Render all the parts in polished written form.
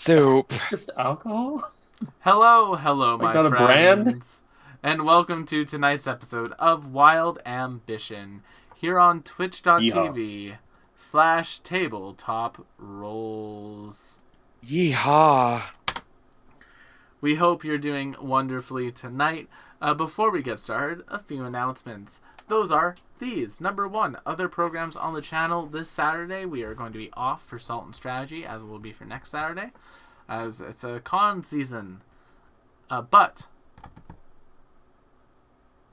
soup. Just alcohol? Hello, Like my not a brand? friends, and welcome to tonight's episode of Wild Ambition here on Yeehaw. twitch.tv/tabletop rolls. Yeehaw. We hope you're doing wonderfully tonight. Before we get started, a few announcements. Those are these. Number one, other programs on the channel. This Saturday, we are going to be off for Salt and Strategy, as it will be for next Saturday, as it's a con season. But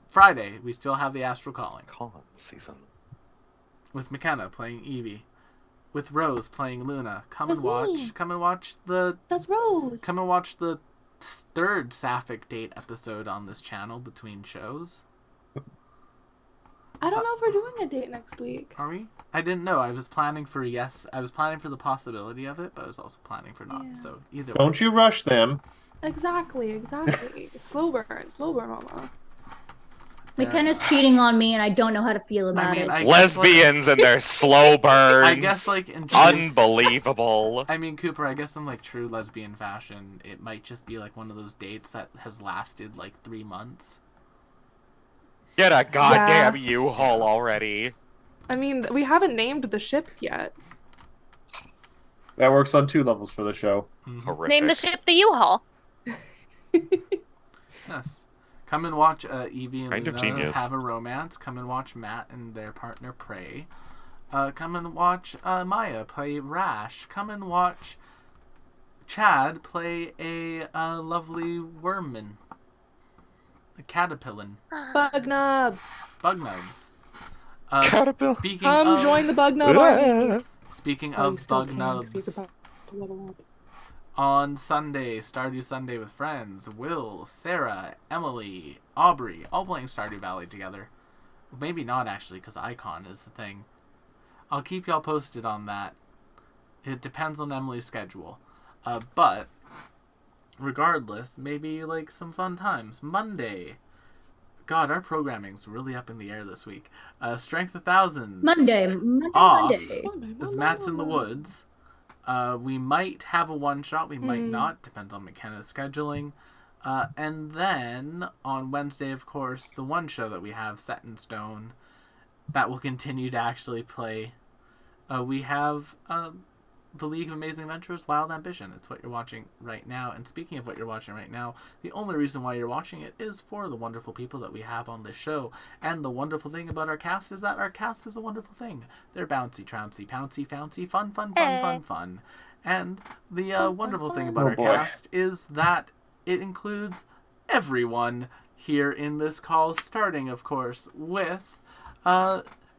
Friday, we still have the Astral Calling. Con season. With McKenna playing Evie. With Rose playing Luna. Come That's and watch. me. Come and watch the That's Rose. Come and watch the third Sapphic Date episode on this channel between shows. I don't know if we're doing a date next week. Are we? I didn't know. I was planning for yes. I was planning for the possibility of it, but I was also planning for not. Yeah. So either way. Don't you rush them. Exactly. Slow burn, mama. McKenna's cheating on me, and I don't know how to feel about it. I guess, Lesbians and their slow burns. I guess, like, in true... Unbelievable. I mean, Cooper, I guess in, like, true lesbian fashion, it might just be, like, one of those dates that has lasted, like, 3 months. Get a goddamn U-Haul already. I mean, we haven't named the ship yet. That works on 2 levels for the show. Mm-hmm. Horrific. Name the ship the U-Haul. Yes. Come and watch Evie and Kind of Luna genius. have a romance. Come and watch Matt and their partner Prey. Come and watch Maya play Rash. Come and watch Chad play a lovely wormman. A caterpillar. Bug nubs. Bug nubs. Caterpillar. Speaking Come of, join the bug nub army. Speaking Oh, you of still bug can, 'cause he's nubs, about to level up. on Sunday, Stardew Sunday with friends, Will, Sarah, Emily, Aubrey, all playing Stardew Valley together. Maybe not, actually, because Icon is the thing. I'll keep y'all posted on that. It depends on Emily's schedule. But, regardless, maybe, like, some fun times. Monday. God, our programming's really up in the air this week. Strength 1000. Monday. Off. Monday. As Matt's in the woods. We might have a one-shot, we might not. Depends on McKenna's scheduling. And then, on Wednesday, of course, the one show that we have set in stone that will continue to actually play. We have the League of Amazing Adventures Wild Ambition. It's what you're watching right now. And speaking of what you're watching right now, the only reason why you're watching it is for the wonderful people that we have on this show. And the wonderful thing about our cast is that our cast is a wonderful thing. They're bouncy, trouncy, pouncy, founcy, fun. And the wonderful thing about our cast is that it includes everyone here in this call, starting, of course, with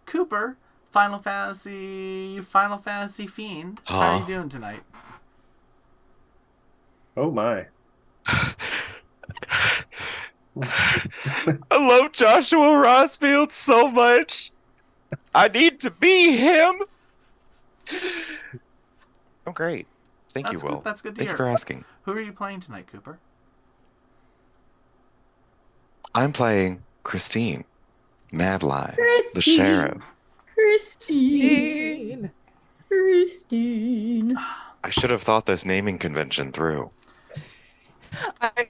Cooper, Final Fantasy Fiend. How are you doing tonight? Oh my. I love Joshua Rossfield so much. I need to be him. Oh, great. Thank you, Will. That's good to Thank hear. you for asking. Who are you playing tonight, Cooper? I'm playing Christine, Madeline, the Christine. sheriff. Christine. I should have thought this naming convention through. I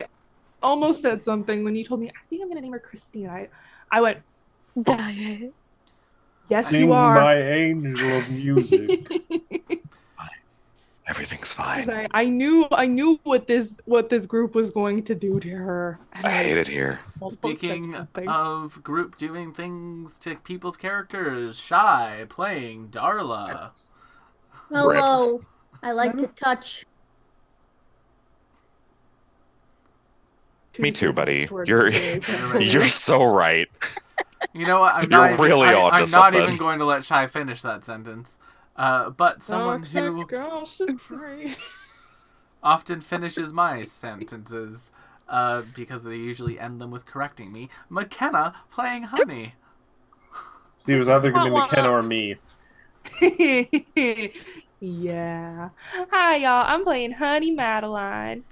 almost said something when you told me, I think I'm going to name her Christine. I went, Diet. yes, Sing you are. my angel of music. Everything's fine. I knew what this group was going to do to her. And I hate it here. almost said Speaking something. of group doing things to people's characters, Shy playing Darla. Hello. I like to touch. Me too, buddy. Towards You're the- you're so right. You know what? I'm You're not really even, onto I'm not something. even going to let Shy finish that sentence. But someone who often finishes my sentences, because they usually end them with correcting me. McKenna playing Honey. Steve was either going to be McKenna or me. Yeah. Hi, y'all. I'm playing Honey Madeline,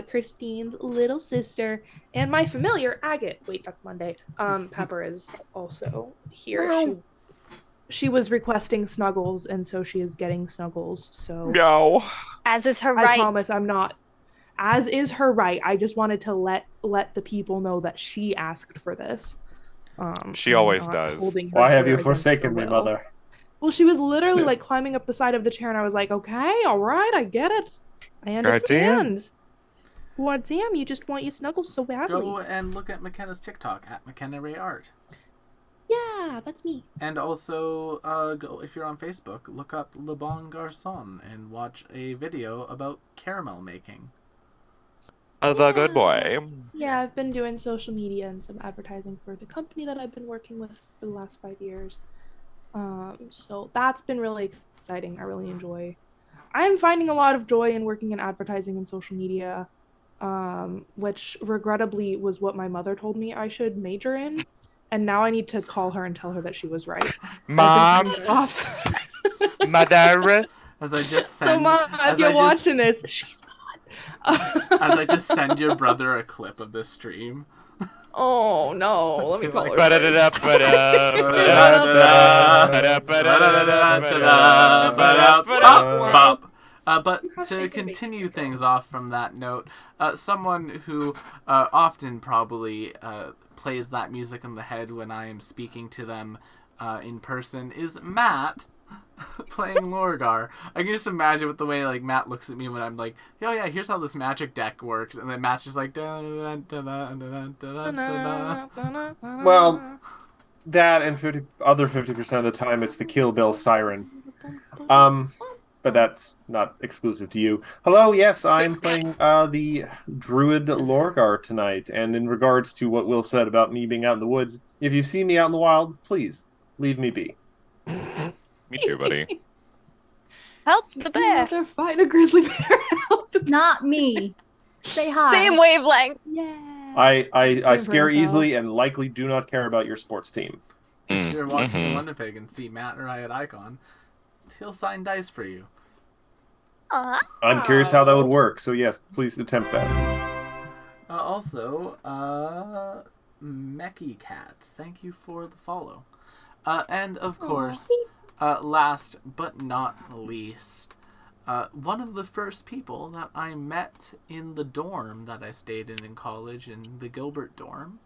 Christine's little sister, and my familiar Agate. Wait, that's Monday. Pepper is also here. she was requesting snuggles, and so she is getting snuggles. So No. As is her I right. promise I'm not. As is her right. I just wanted to let the people know that she asked for this. She and always not does. holding her Why have chair you against her forsaken me, will. mother? Well, she was literally like climbing up the side of the chair, and I was like, okay, all right, I get it. I understand. Well, damn, you just want your snuggles so badly. Go and look at McKenna's TikTok at McKenna Ray Art. Yeah, that's me. And also, go if you're on Facebook, look up Le Bon Garçon and watch a video about caramel making. The good boy. Yeah, I've been doing social media and some advertising for the company that I've been working with for the last 5 years. So that's been really exciting. I really enjoy. I'm finding a lot of joy in working in advertising and social media, which regrettably was what my mother told me I should major in, and now I need to call her and tell her that she was right. Mom, Off. mother. As I just So send, mom, as if you're I just- watching this, she's not. as I just send your brother a clip of this stream. Oh no, let me call her. But to continue things off from that note, someone who often probably plays that music in the head when I am speaking to them in person is Matt. Playing Lorgar. I can just imagine with the way like Matt looks at me when I'm like, "Oh yeah, here's how this magic deck works," and then Matt's just like, Well, that and 50% of the time it's the Kill Bill siren. But that's not exclusive to you. Hello, yes, I'm playing the Druid Lorgar tonight, and in regards to what Will said about me being out in the woods, if you see me out in the wild, please leave me be. Me too, buddy. Help the bear. They're fighting a grizzly bear. Not me. Say hi. Same wavelength. Yeah. I Same scare brain cell. easily and likely do not care about your sports team. if you're watching Mhm. Winnipeg and see Matt or I at Icon, he'll sign dice for you. I'm curious how that would work, so yes, please attempt that. Also, Mecky Cats, thank you for the follow. And of course, last but not least, one of the first people that I met in the dorm that I stayed in college, in the Gilbert dorm,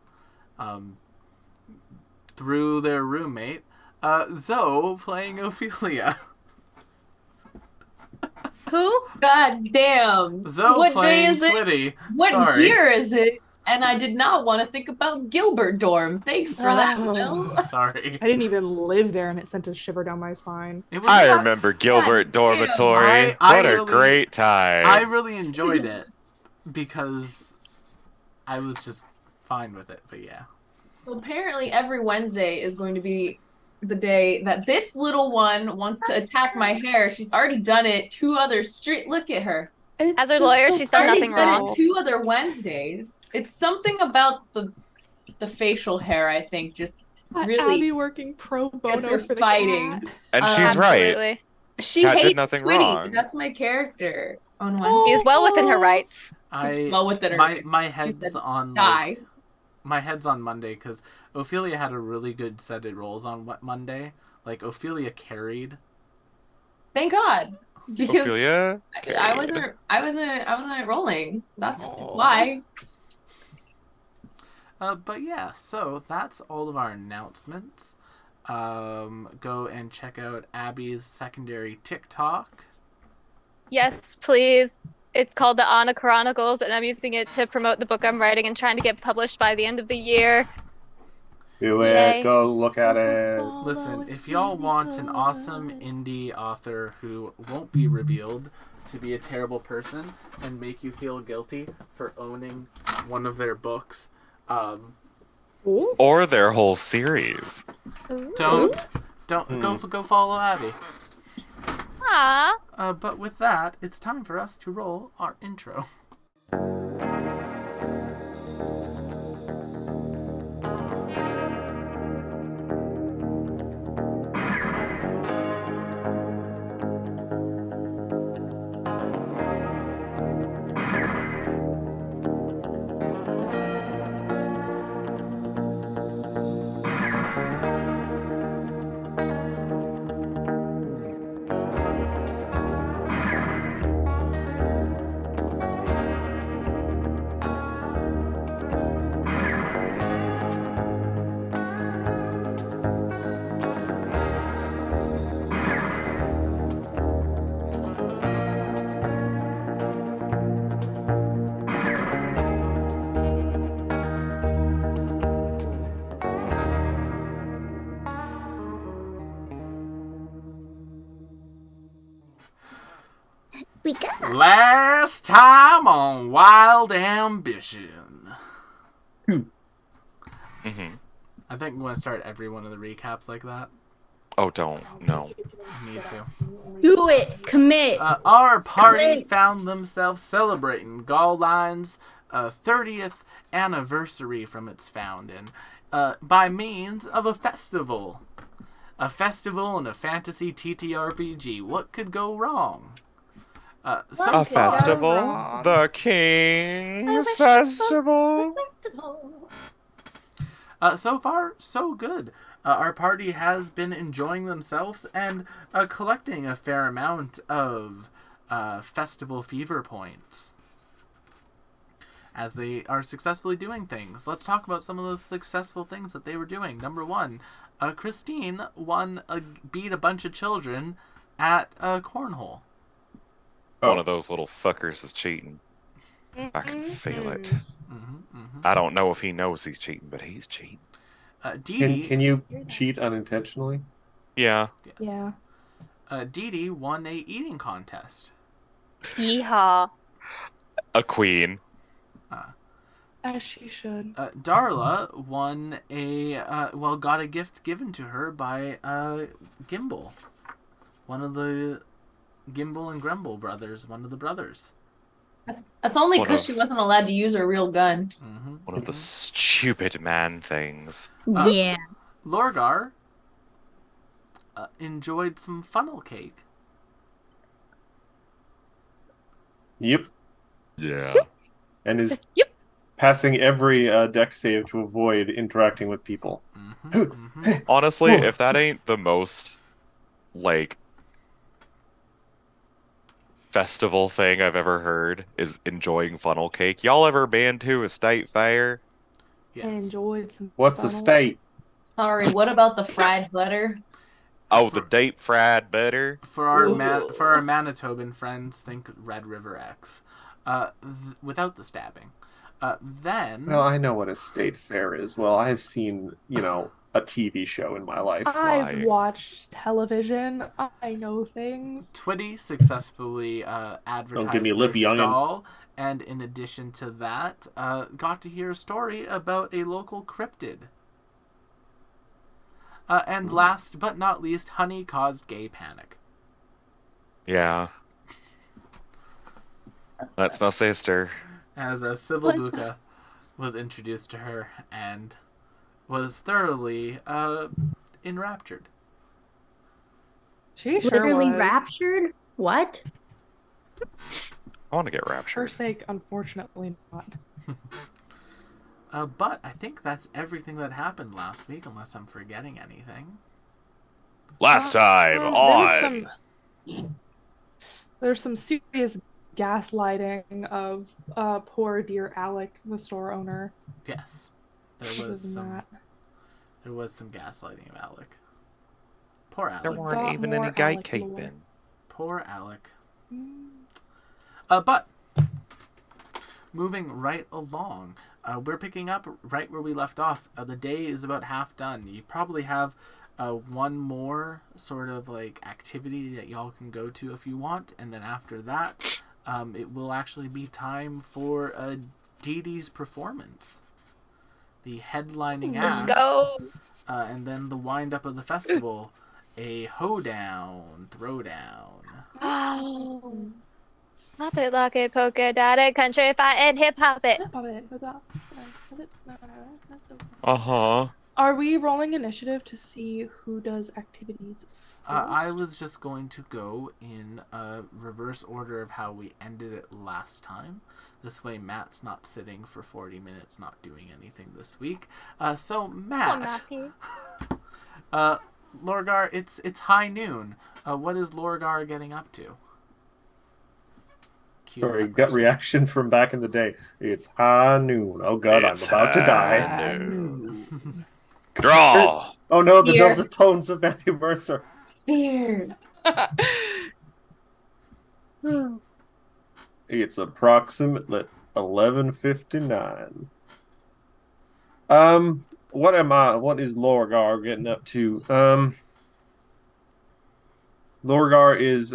through their roommate, Zoe playing Ophelia. Who? God damn. Zoe What playing day is it? Twitty. What Sorry. year is it? And I did not want to think about Gilbert Dorm. Thanks for that, Will. Sorry. I didn't even live there, and it sent a shiver down my spine. It was I not- remember Gilbert damn. Dormitory. I What a really- great time. I really enjoyed it because I was just fine with it, but yeah. So apparently every Wednesday is going to be the day that this little one wants to attack my hair. She's already done it 2 other street. Look at her. It's As her just lawyer, so she's done Already nothing done wrong. it 2 other Wednesdays. It's something about the facial hair, I think, just really Abby working pro gets bono her for the fighting. cat. and she's right. Absolutely. She Cat did hates nothing Twitty. wrong. That's my character on Oh. Wednesday. She's well within her rights. It's well within her my rights. my She head's said, on Die. my head's on Monday because Ophelia had a really good set of rolls on Monday. Like Ophelia carried. Thank God. Because Ophelia? I wasn't rolling. That's why. But yeah, so that's all of our announcements. Go and check out Abby's secondary TikTok. Yes, please. It's called the Anna Chronicles, and I'm using it to promote the book I'm writing and trying to get published by the end of the year. Do it. Yay. Go look at it. Listen, if y'all want an awesome indie author who won't be revealed to be a terrible person and make you feel guilty for owning one of their books, Or their whole series. don't go follow Abby. Ah. But with that, it's time for us to roll our intro. Last time on Wild Ambition. Mhm. I think I'm going to start every one of the recaps like that. Oh, don't. No. Me too. Do it. Commit. Our party Great. found themselves celebrating Gauline's 30th anniversary from its founding by means of a festival. A festival and a fantasy TTRPG. What could go wrong? A Some festival? wrong. The I King's wish Festival? Festival. So far, so good. Our party has been enjoying themselves and collecting a fair amount of festival fever points as they are successfully doing things. Let's talk about some of those successful things that they were doing. Number one, Christine beat a bunch of children at cornhole. One of those little fuckers is cheating. I can feel it. Mm-hmm. I don't know if he knows he's cheating, but he's cheating. Dee Can, Dee, can you cheat unintentionally? Yeah. yes. Yeah. Dee Dee won a eating contest. Yeehaw. A queen. As she should. Darla won got a gift given to her by Gimbal, one of the Gimbal and Gremble brothers, one of the brothers. That's only What because a- she wasn't allowed to use her real gun. Mm-hmm. One of the stupid man things. Yeah. Lorgar enjoyed some funnel cake. Yep. Yeah. And is Yep. passing every deck save to avoid interacting with people. Mm-hmm. Honestly, Whoa. if that ain't the most, like, festival thing I've ever heard, is enjoying funnel cake. Y'all ever been to a state fair? I Yes. enjoyed some. What's the funnels. state? Sorry, what about the fried butter? Oh, the deep fried butter? For our Ooh. for our Manitoban friends, think Red River X, without the stabbing. Then Well, I know what a state fair is. Well, I've seen, a TV show in my life. I've Why? watched television. I know things. Twitty successfully advertised give me a their lip, youngin'. stall, and in addition to that, got to hear a story about a local cryptid. And last but not least, Honey caused gay panic. Yeah. That's my sister. As a Sybil Buka was introduced to her and was thoroughly enraptured. She sure Literally was. raptured? What? I want to get For her raptured. sake, unfortunately not. But I think that's everything that happened last week, unless I'm forgetting anything. Last time on. There's some serious gaslighting of poor dear Alec, the store owner. Yes, there Other was than some. that. There was some gaslighting of Alec. Poor Alec. There weren't Got even any more Alec gatekeeping. lore. Poor Alec. Mm. But moving right along, we're picking up right where we left off. The day is about half done. You probably have one more sort of like activity that y'all can go to if you want, and then after that, it will actually be time for Dee Dee's performance, the headlining act. Let's go. And then the wind up of the festival, a hoedown, throwdown. Pop it, lock it, poke it, dot it, country, fight it, hip hop it. Uh-huh. Are we rolling initiative to see who does activities first? I was just going to go in reverse order of how we ended it last time. This way Matt's not sitting for 40 minutes not doing anything this week. So Matt, Lorgar, it's high noon. What is Lorgar getting up to? Cue Sorry, that gut person. reaction from back in the day. It's high noon. Oh god, It's I'm about to die. high noon. Draw! Oh no, the Here. dulcet tones of Matthew Mercer. Feared. It's approximately 11:59. What is Lorgar getting up to? Lorgar is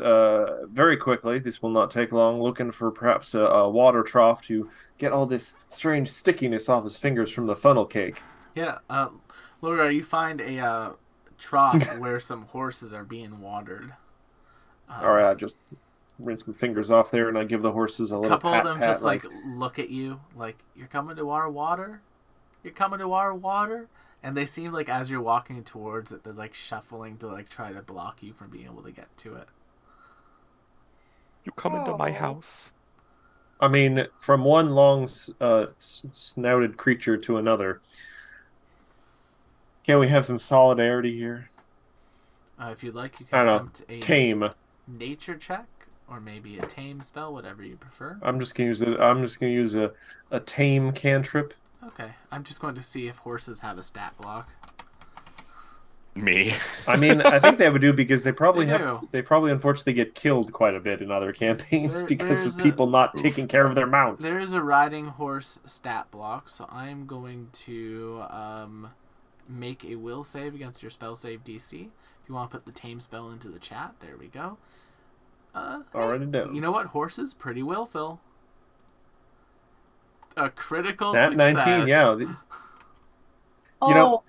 very quickly, this will not take long, looking for perhaps a water trough to get all this strange stickiness off his fingers from the funnel cake. Yeah, Laura, you find a trough where some horses are being watered. All right, I just rinse my fingers off there, and I give the horses a A little couple pat, of them pat, just like look at you, like, "You're coming to our water? You're coming to our water?" And they seem like as you're walking towards it, they're like shuffling to like try to block you from being able to get to it. You come into my Oh. house. I mean, from one long snouted creature to another. Can we have some solidarity here? If you'd like, you I can don't know. attempt a Tame. nature check or maybe a tame spell, whatever you prefer. I'm just gonna use a tame cantrip. Okay, I'm just going to see if horses have a stat block. Me. I mean, I think they would do because they probably They have do. they probably unfortunately get killed quite a bit in other campaigns because there's of people not taking care of their mounts. There is a riding horse stat block, so I'm going to make a will save against your spell save DC. If you want to put the tame spell into the chat, there we go. Already done. You know what? Horses, pretty will, Phil. A critical That success. 19, yeah. Oh, You know,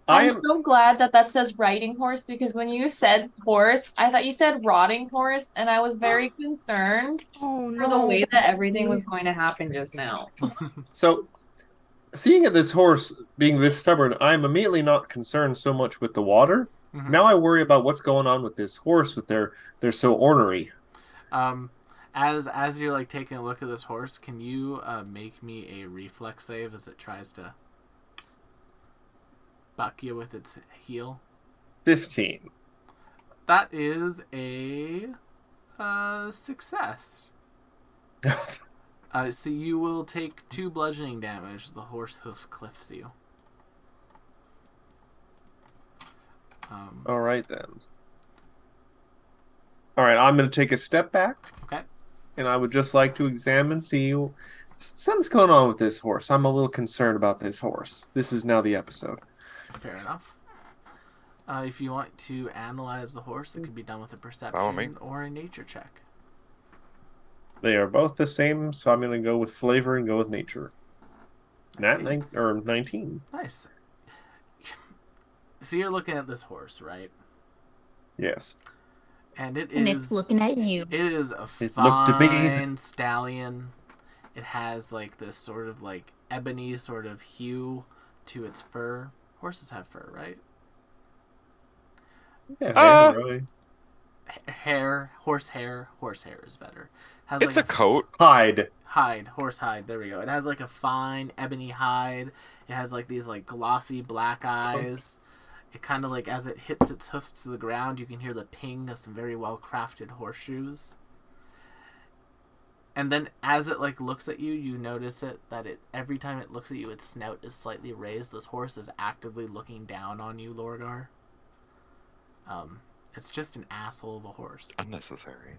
I I'm am so glad that says riding horse because when you said horse, I thought you said rotting horse, and I was very concerned Oh for the no. way that everything was going to happen just now. so seeing this horse being this stubborn, I'm immediately not concerned so much with the water. Mhm. Now I worry about what's going on with this horse with they're so ornery. As you're like taking a look at this horse, can you make me a reflex save as it tries to buck you with its heel? 15. That is a success. So you will take 2 bludgeoning damage. The horse hoof cliffs you. All right then. All right, I'm going to take a step back. Okay. And I would just like to examine, see something's going on with this horse. I'm a little concerned about this horse. This is now the episode. Fair enough. If you want to analyze the horse, it could be done with a Follow me. perception or a nature check. They are both the same, so I'm going to go with flavor and go with nature. 19. Nice. So you're looking at this horse, right? Yes. And And it's looking at you. It is a It looked to me. fine stallion. It has like this sort of like ebony sort of hue to its fur. Horses have fur, right? Yeah, really. Horse hair is better. Has It's like a coat. Hide. horse hide. There we go. It has like a fine ebony hide. It has like these like glossy black eyes. It kind of like as it hits its hoofs to the ground, you can hear the ping of some very well crafted horseshoes. And then as it like looks at you, you notice that every time it looks at you, its snout is slightly raised. This horse is actively looking down on you, Lorgar. It's just an asshole of a horse. Unnecessary.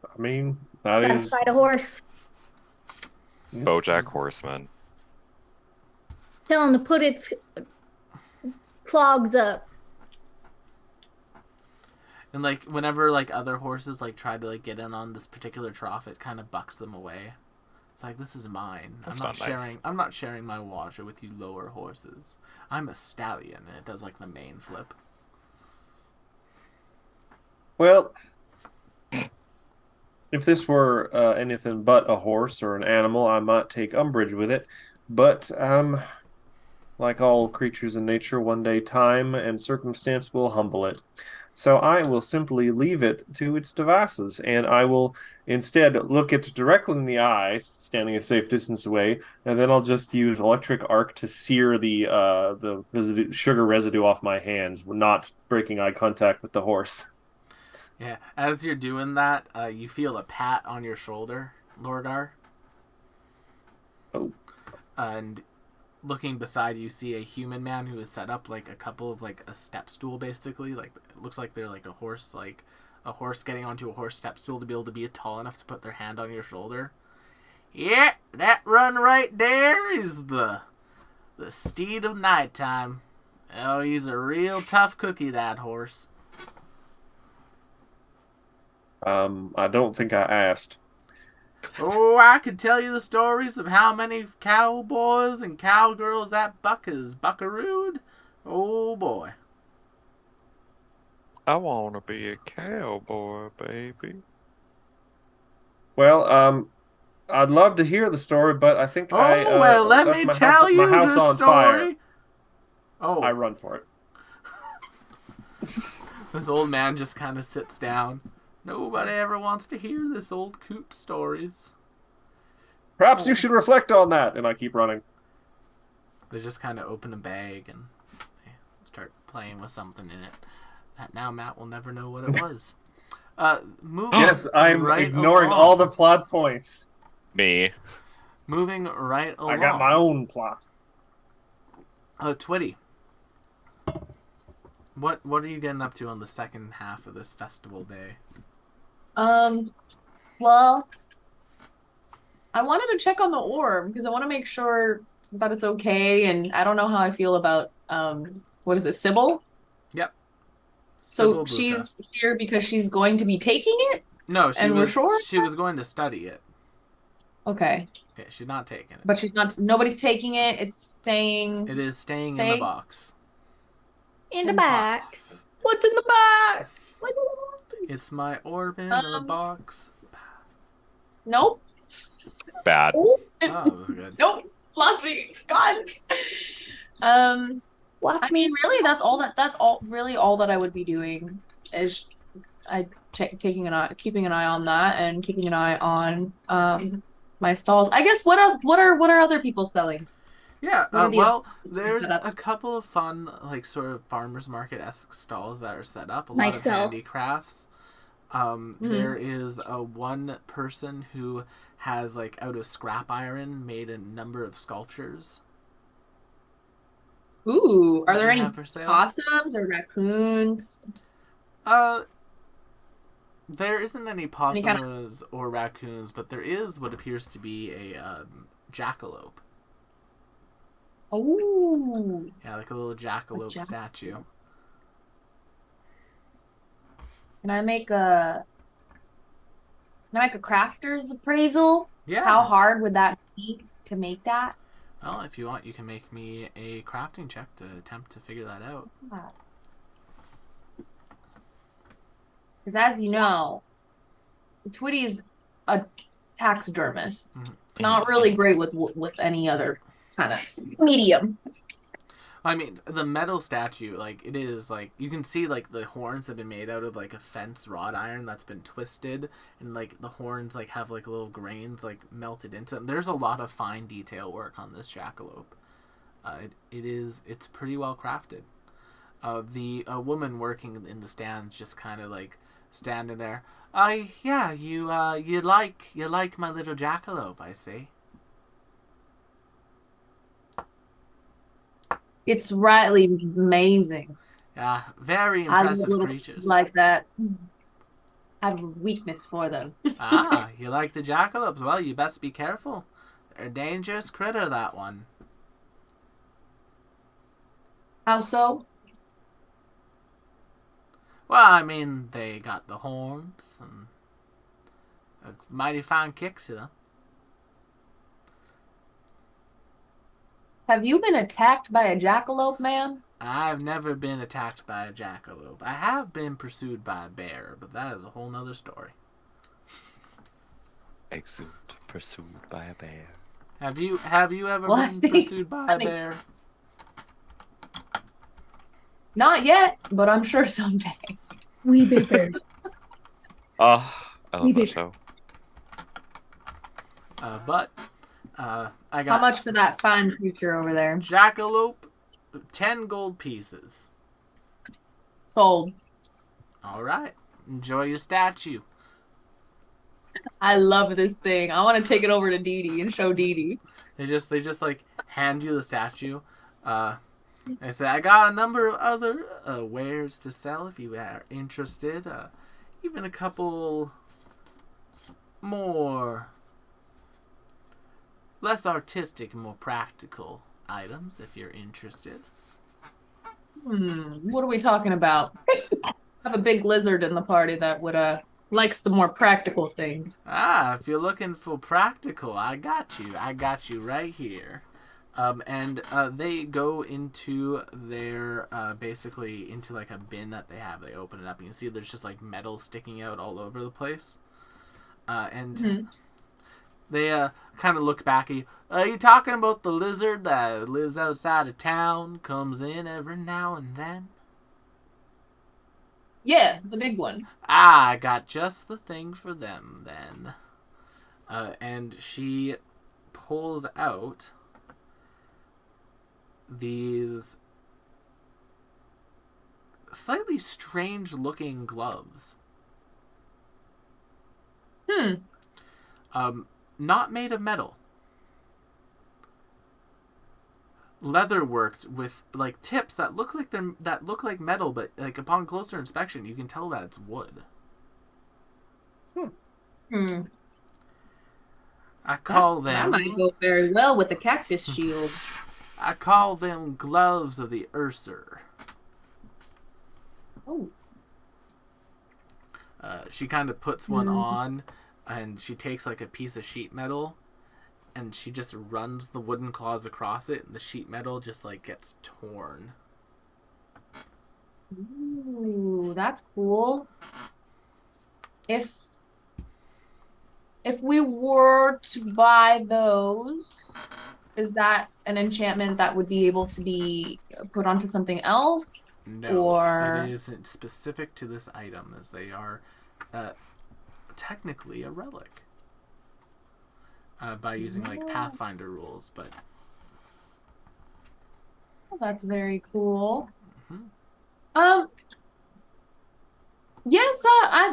I mean, that Gotta is. fight a horse. BoJack Horseman. Tell him to put its clogs up. And like whenever like other horses like try to like get in on this particular trough, it kind of bucks them away. It's like, this is mine. That's I'm not not nice. sharing. I'm not sharing my water with you lower horses. I'm a stallion, and it does like the mane flip. Well, if this were anything but a horse or an animal, I might take umbrage with it. But like all creatures in nature, one day time and circumstance will humble it. So I will simply leave it to its devices, and I will instead look it directly in the eye, standing a safe distance away, and then I'll just use electric arc to sear the sugar residue off my hands, not breaking eye contact with the horse. Yeah. As you're doing that, you feel a pat on your shoulder, Lorgar. Oh. And looking beside you, see a human man who has set up like a couple of like a step stool, basically. Like it looks like they're like a horse getting onto a horse step stool to be able to be tall enough to put their hand on your shoulder. Yeah, that run right there is the steed of nighttime. Oh, he's a real tough cookie, that horse. I don't think I asked. Oh, I could tell you the stories of how many cowboys and cowgirls that buck has buckarooed. Oh boy. I want to be a cowboy, baby. Well, I'd love to hear the story, but I think Oh, I well, let left me my tell house, you my house the on story. fire. Oh, I run for it. this old man just kind of sits down. Nobody ever wants to hear this old coot stories. Perhaps you should reflect on that, and I keep running. They just kind of open a bag and they start playing with something in it. That now Matt will never know what it was. Moving Yes, I'm right ignoring along. all the plot points. Me. Moving right along. I got my own plot. Twitty. What are you getting up to on the second half of this festival day? Well, I wanted to check on the orb because I want to make sure that it's okay, and I don't know how I feel about what is it, Sybil? Yep. So Sybil Buka. she's here because she's going to be taking it? No, she and was we're sure? she was going to study it. Okay. Okay, she's not taking it. But she's not, nobody's taking it. It's staying. It is staying in Say- the box. In the box. What's in the box? It's my orb in the box. Nope. Bad. Oh, that was good. Nope. Lost me. God. Watch I mean, really, that's all that I would be doing is keeping an eye on that and keeping an eye on my stalls. I guess what are other people selling? Yeah, What are the well, other there's set up? a couple of fun, like, sort of farmer's market-esque stalls that are set up. A lot Myself. of handicrafts. There is one person who has, like, out of scrap iron, made a number of sculptures. Ooh, are that there we any have for sale. possums or raccoons? There isn't any Any possums or raccoons, but there is what appears to be a jackalope. Oh, Yeah, like a little jackalope jack- statue. can I make a crafter's appraisal? Yeah. How hard would that be to make that? Well, if you want, you can make me a crafting check to attempt to figure that out. Because as you know, Twitty's a taxidermist. Mhm. Not really great with any other kind of medium. I mean, the metal statue, like, it is, like, you can see, like, the horns have been made out of, like, a fence wrought iron that's been twisted, and, like, the horns, like, have, like, little grains, like, melted into them. There's a lot of fine detail work on this jackalope. It's pretty well crafted. The woman working in the stands just kind of, like, standing there. Yeah, you like my little jackalope, I see. It's rightly amazing. Yeah, very I love impressive little creatures. like that. I have a weakness for them. You like the jackalopes? Well, you best be careful. They're a dangerous critter, that one. How so? Well, I mean, they got the horns and a mighty fine kick to them. Have you been attacked by a jackalope, man? I've never been attacked by a jackalope. I have been pursued by a bear, but that is a whole nother story. Exude, pursued by a bear. Have you ever What? been pursued by a bear? Not yet, but I'm sure someday. We big bears. I love We that did. show. I got How much for that fine creature over there? jackalope, 10 gold pieces. Sold. All right, enjoy your statue. I love this thing. I want to take it over to Dee Dee and show Dee Dee. They just like hand you the statue. They say, I got a number of other wares to sell if you are interested. Even a couple more less artistic, more practical items if you're interested. What are we talking about? I have a big lizard in the party that would likes the more practical things. Ah, if you're looking for practical, I got you. I got you right here. And they go into their, basically into like a bin that they have. They open it up and you see there's just like metal sticking out all over the place. And they kind of look back at you. Are you talking about the lizard that lives outside of town, comes in every now and then? Yeah, the big one. Ah, I got just the thing for them then. And she pulls out these slightly strange looking gloves. Not made of metal. Leather worked with like tips that look like metal, but like upon closer inspection you can tell that it's wood. I call That them might go very well with the cactus shield. I call them gloves of the Urser. Oh. She kind of puts one on, and she takes like a piece of sheet metal, and she just runs the wooden claws across it, and the sheet metal just like gets torn. Ooh, that's cool. If we were to buy those, is that an enchantment that would be able to be put onto something else? No, or it isn't specific to this item, as they are technically a relic. By using like Pathfinder rules, but that's very cool. Mhm. Yes,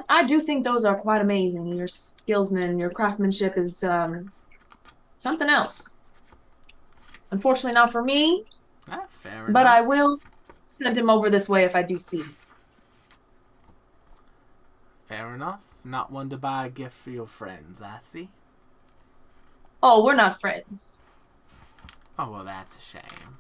I do think those are quite amazing. Your skillsman, your craftsmanship is something else. Unfortunately, not for me, Fair but enough. I will send him over this way if I do see him. Fair enough. Not one to buy a gift for your friends, I see. Oh, we're not friends. Oh, well, that's a shame.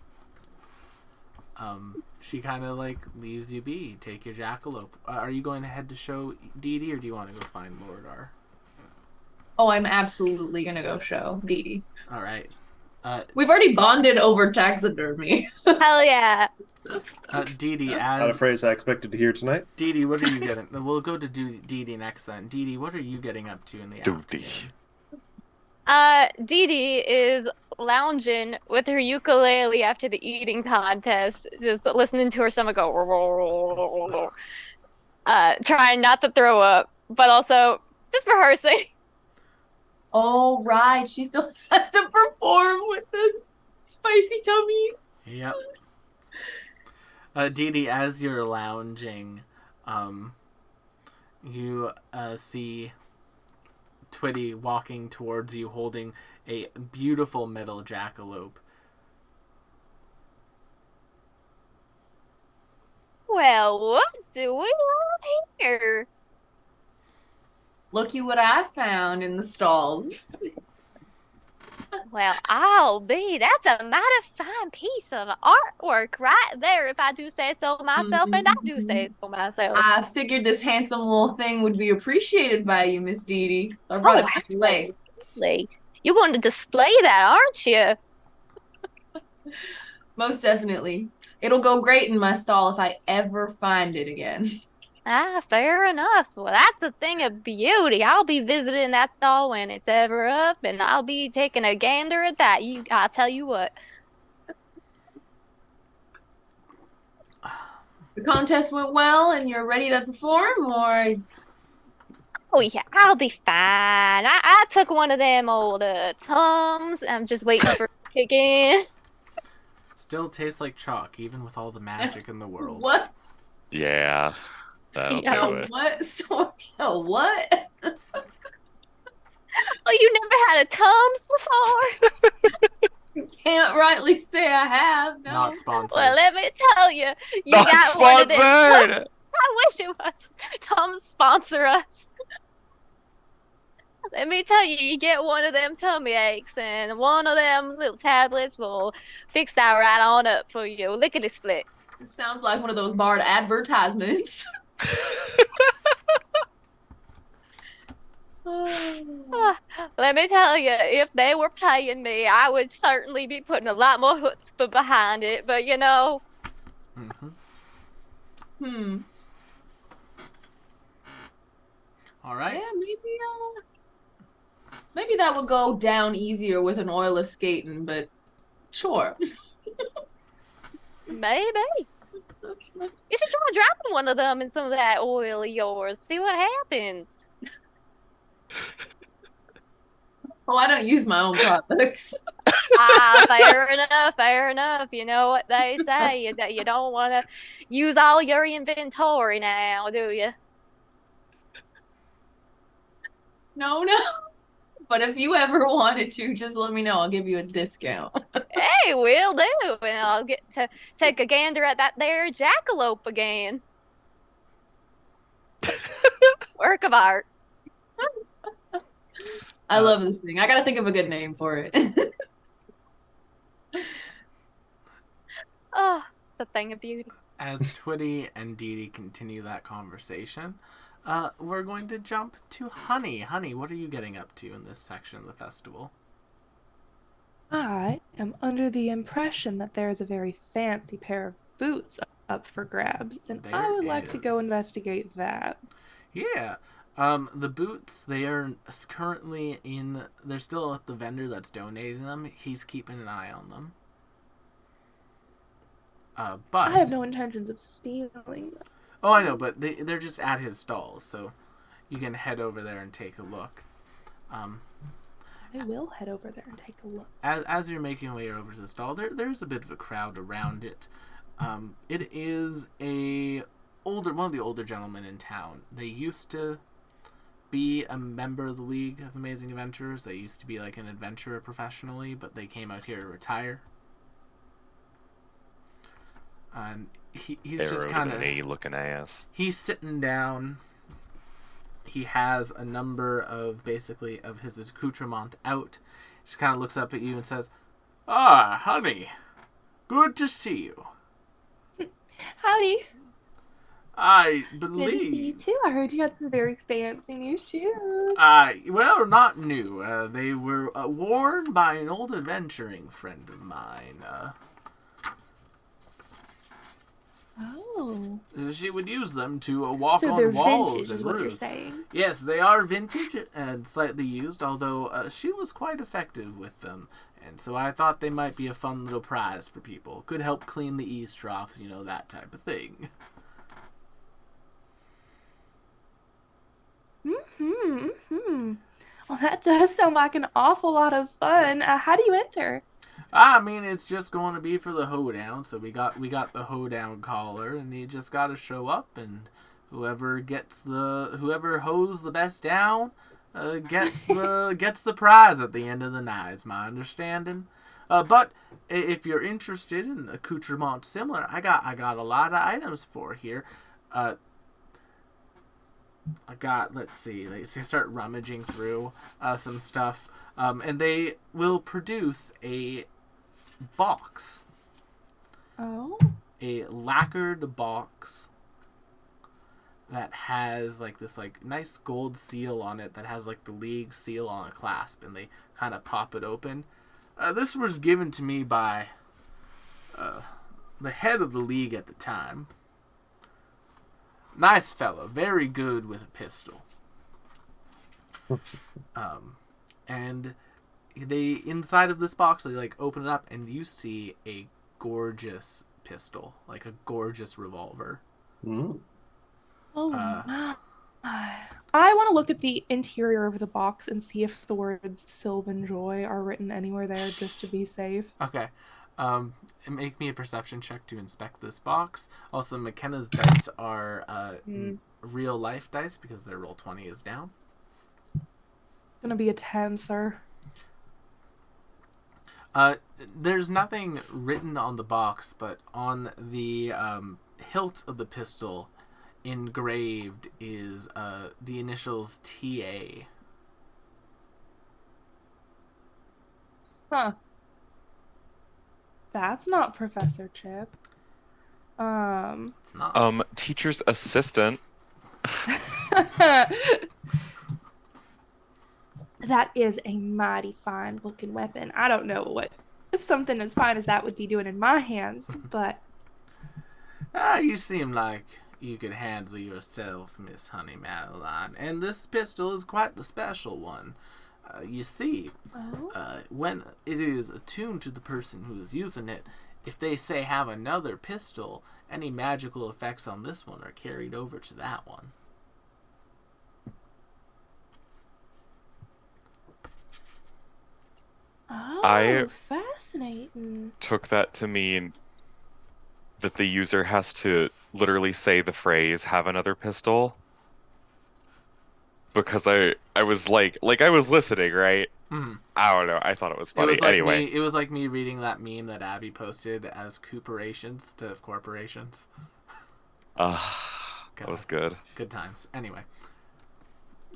She kind of like leaves you be. Take your jackalope. Are you going to head to show Dee Dee, or do you want to go find Lorgar? Oh, I'm absolutely gonna go show Dee Dee. All right. We've already bonded over taxidermy. Hell yeah. Dee Dee, Not a as phrase I expected to hear tonight. Dee Dee, what are you getting? We'll go to Dee Dee next then. Dee Dee, what are you getting up to in the afternoon? Duty. Dee Dee is lounging with her ukulele after the eating contest, just listening to her stomach go, trying not to throw up, but also just rehearsing. Oh, right. She still has to perform with the spicy tummy. Yep. Dee Dee, as you're lounging, you see Twitty walking towards you holding a beautiful metal jackalope. Well, what do we have here? Looky what I found in the stalls. Well, that's a mighty fine piece of artwork right there, if I do say so myself, and I do say so myself. I figured this handsome little thing would be appreciated by you, Miss Dee Dee. So I brought it back away. Absolutely. You're going to display that, aren't you? Most definitely. It'll go great in my stall if I ever find it again. Ah, fair enough. Well, that's a thing of beauty. I'll be visiting that stall when it's ever up, and I'll be taking a gander at that. I'll tell you what. The contest went well, and you're ready to perform, or Oh yeah, I'll be fine. I took one of them old Tums. I'm just waiting for it to kick in. Still tastes like chalk, even with all the magic in the world. what? Yeah. That'll Yeah. do it. What? So, what? Oh, you never had a Tums before? Can't rightly say I have. No. Not sponsored. Well, let me tell you, you Not got one of them. sponsored! I wish it was. Tums sponsor us. Let me tell you, you get one of them tummy aches, and one of them little tablets will fix that right on up for you. Lickety split. This sounds like one of those barred advertisements. Let me tell you, if they were paying me, I would certainly be putting a lot more chutzpah behind it. But you know, Mm-hmm. All right. Yeah, maybe that would go down easier with an oil skating, but sure. maybe. You should try dropping one of them in some of that oil of yours. See what happens. Oh, I don't use my own products. Fair enough, fair enough. You know what they say is that you don't want to use all your inventory now, do you? No. But if you ever wanted to, just let me know. I'll give you a discount. Hey, will do, and I'll get to take a gander at that there jackalope again. Work of art. I love this thing. I gotta think of a good name for it. Oh, it's a thing of beauty. As Twitty and Dee Dee continue that conversation, we're going to jump to Honey. Honey, what are you getting up to in this section of the festival? I am under the impression that there is a very fancy pair of boots up for grabs, and I There would like to go is. investigate that. Yeah. The boots, they are currently in... They're still at the vendor that's donating them. He's keeping an eye on them. But... I have no intentions of stealing them. Oh, I know, but they're just at his stalls, so you can head over there and take a look. I will head over there and take a look. As you're making your way over to the stall, there's a bit of a crowd around it. It is one of the older gentlemen in town. They used to be a member of the League of Amazing Adventurers. They used to be like an adventurer professionally, but they came out here to retire. And he's just kind of looking ass. He's sitting down. He has a number of of his accoutrement out. He just kind of looks up at you and says, "Ah, Honey, good to see you. Howdy. I Good to see you believe." too. I heard you had some very fancy new shoes. Well, not new. They were worn by an old adventuring friend of mine. Oh. She would use them to walk So on they're walls vintage, and is what you're roofs. saying. Yes, they are vintage and slightly used, although she was quite effective with them. And so I thought they might be a fun little prize for people. Could help clean the eaves troughs, that type of thing. Well, that does sound like an awful lot of fun. How do you enter? I mean, it's just going to be for the hoedown. So we got the hoedown collar, and you just got to show up, and whoever hoes the best down gets the prize at the end of the night. Is my understanding. But if you're interested in accoutrement similar, I got a lot of items for here. Let's see. They start rummaging through some stuff, and they will produce a box. Oh. A lacquered box that has this nice gold seal on it that has the League seal on a clasp, and they kind of pop it open. This was given to me by the head of the League at the time. Nice fellow, very good with a pistol. And they inside of this box, they open it up, and you see a gorgeous pistol, like a gorgeous revolver. Mm. Oh my. I want to look at the interior of the box and see if the words Sylvan Joy are written anywhere there, just to be safe. Okay. Make me a perception check to inspect this box. Also, McKenna's dice are real life dice because their roll 20 is down. Gonna be a 10, sir. There's nothing written on the box, but on the hilt of the pistol engraved is the initials TA. Huh. That's not Professor Chip. It's not. Teacher's assistant. that is a mighty fine looking weapon. I don't know what something as fine as that would be doing in my hands, but You seem like you could handle yourself, Miss Honey Madeline, and this pistol is quite the special one. You see, when it is attuned to the person who is using it, if they say have another pistol, any magical effects on this one are carried over to that one. oh, fascinating. Took that to mean that the user has to literally say the phrase "have another pistol," because I was like I was listening, right? I don't know. I thought it was funny. It was like me reading that meme that Abby posted as cooperations instead of corporations. That was good. Good times. Anyway,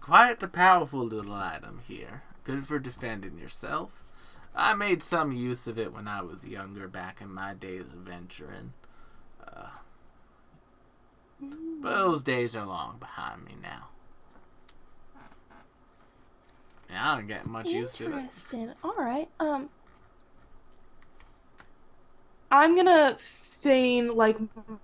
quite a powerful little item here. Good for defending yourself. I made some use of it when I was younger, back in my days of venturing. But those days are long behind me now. Yeah, I don't get much use to it. Interesting. All right. I'm gonna feign like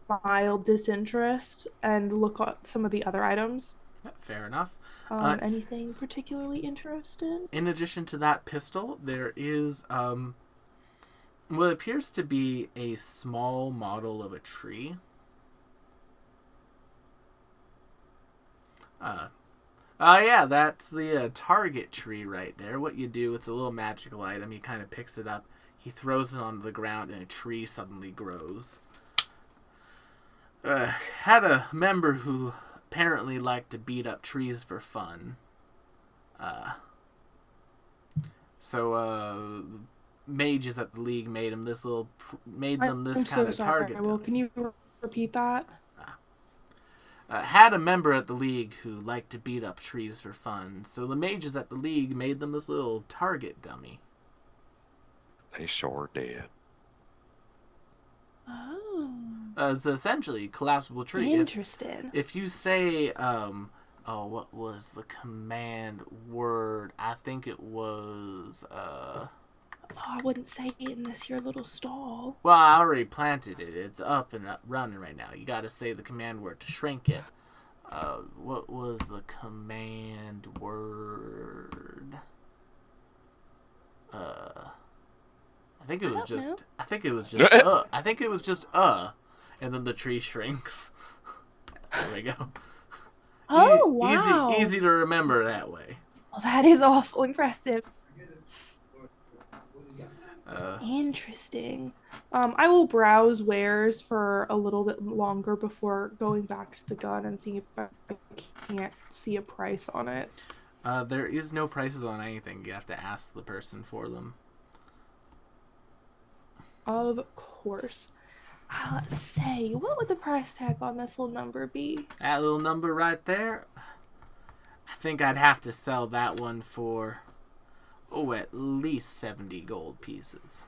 mild disinterest and look at some of the other items. Yeah, fair enough. Anything particularly interesting? In addition to that pistol, there is what appears to be a small model of a tree. Yeah, that's the target tree right there. What you do, it's a little magical item. He kind of picks it up, he throws it onto the ground, and a tree suddenly grows. Had a member who apparently liked to beat up trees for fun. So mages at the league made him this little, made them this kind of target. Well, can you repeat that? Had a member at the league who liked to beat up trees for fun, so the mages at the league made them this little target dummy. They sure did. Oh. It's essentially a collapsible tree. Interesting. If you say, what was the command word? I think it was, Oh, I wouldn't say it in this here little stall. well, I already planted it. It's up and running right now. You gotta say the command word to shrink it. What was the command word? I think it was just, and then the tree shrinks. There we go. Oh, wow. Easy to remember that way. Well, that is awful impressive. Interesting. I will browse wares for a little bit longer before going back to the gun and seeing if I can't see a price on it. There is no prices on anything. You have to ask the person for them. Of course. Say, what would the price tag on this little number be? That little number right there, I think I'd have to sell that one for, at least 70 gold pieces.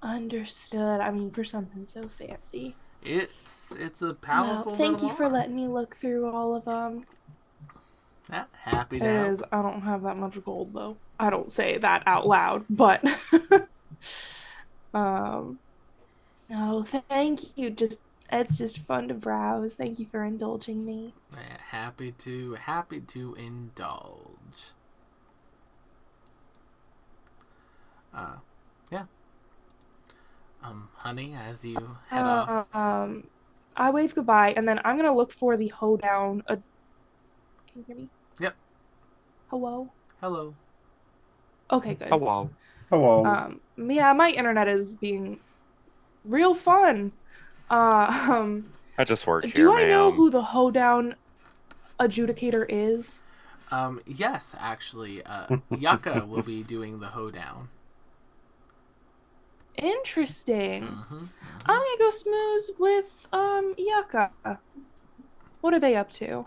Understood. I mean, for something so fancy. It's a powerful. Well, thank you for arm. letting me look through all of them. Yeah, happy to help. I don't have that much gold though. I don't say that out loud, but no, thank you. It's just fun to browse. Thank you for indulging me. Yeah, happy to indulge. Yeah. Honey, as you head off. I wave goodbye, and then I'm gonna look for the hoedown. Can you hear me? Yep. Hello. Hello. Okay, good. Hello. Hello. Yeah, my internet is being real fun. I just work here, Do I know ma'am. who the hoedown adjudicator is? Yes, actually, Yucca will be doing the hoedown. Interesting. Mm-hmm. I'm gonna go smooze with Yucca. What are they up to?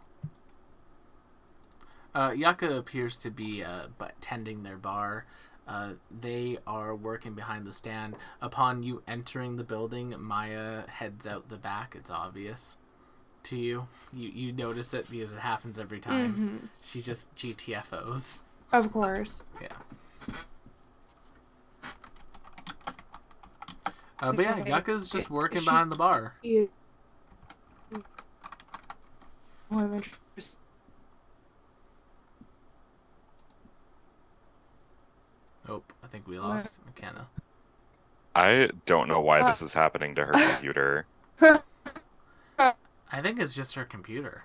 Yucca appears to be tending their bar. They are working behind the stand. Upon you entering the building, Maya heads out the back. It's obvious. to you. You notice it because it happens every time. Mm-hmm. She just GTFOs. Of course. Yeah. But yeah, Okay. Yucca's just working She- behind the bar. You. Oh, I'm interested. Oh, I think we lost McKenna. I don't know why this is happening to her computer. I think it's just her computer.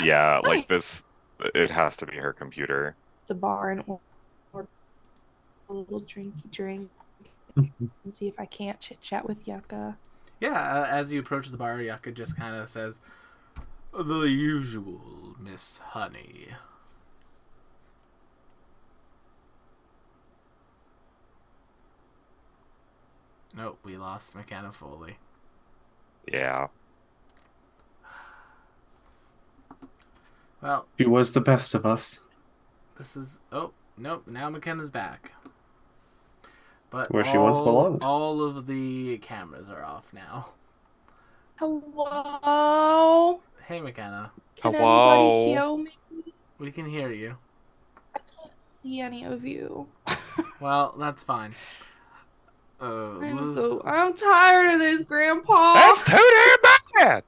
Yeah, like this, it has to be her computer. The bar and order a little drinky drink and see if I can't chit chat with Yucca. Yeah, as you approach the bar, Yucca just kind of says, "The usual, Miss Honey." Nope, we lost McKenna fully. Yeah. Well, He was the best of us. this is... Oh, nope, now McKenna's back. But Where she once belonged. all of the cameras are off now. Hello? Hey, McKenna. Can Hello? anybody hear me? We can hear you. I can't see any of you. Well, that's fine. I'm tired of this, Grandpa. That's too damn bad!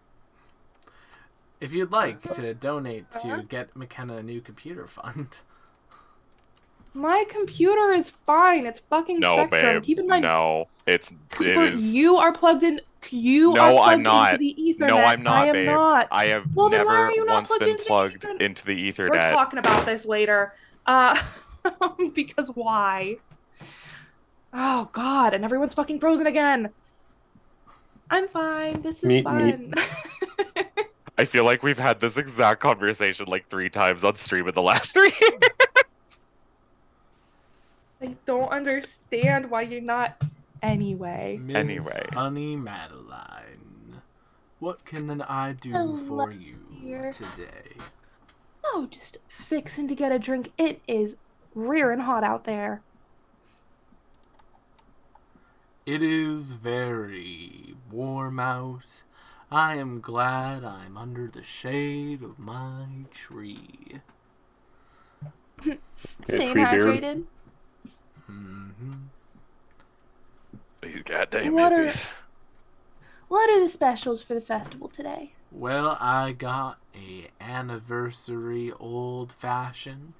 If you'd like to donate to get McKenna a new computer fund. My computer is fine. It's fucking No, Spectrum. babe. Keep in mind, No, it Cooper, is. you are plugged in. You No, are plugged I'm not. into the Ethernet. No, I'm not, I am babe. not. I have Well, then why never are you not once plugged been into the plugged Ethernet? into the We're Ethernet. talking about this later. Because why? Oh God! And everyone's fucking frozen again. I'm fine. This is Me- fun. I feel like we've had this exact conversation like 3 times on stream in the last 3 years. I don't understand why you're not. Anyway. Miss Anyway. Honey Madeline, what can I do Hello, for you dear. today? Oh, just fixing to get a drink. It is rearing hot out there. It is very warm out. I am glad I'm under the shade of my tree. Yeah, Staying free beer. hydrated. hmm These goddamn What are- hippies. What are the specials for the festival today? Well, I got a anniversary old fashioned,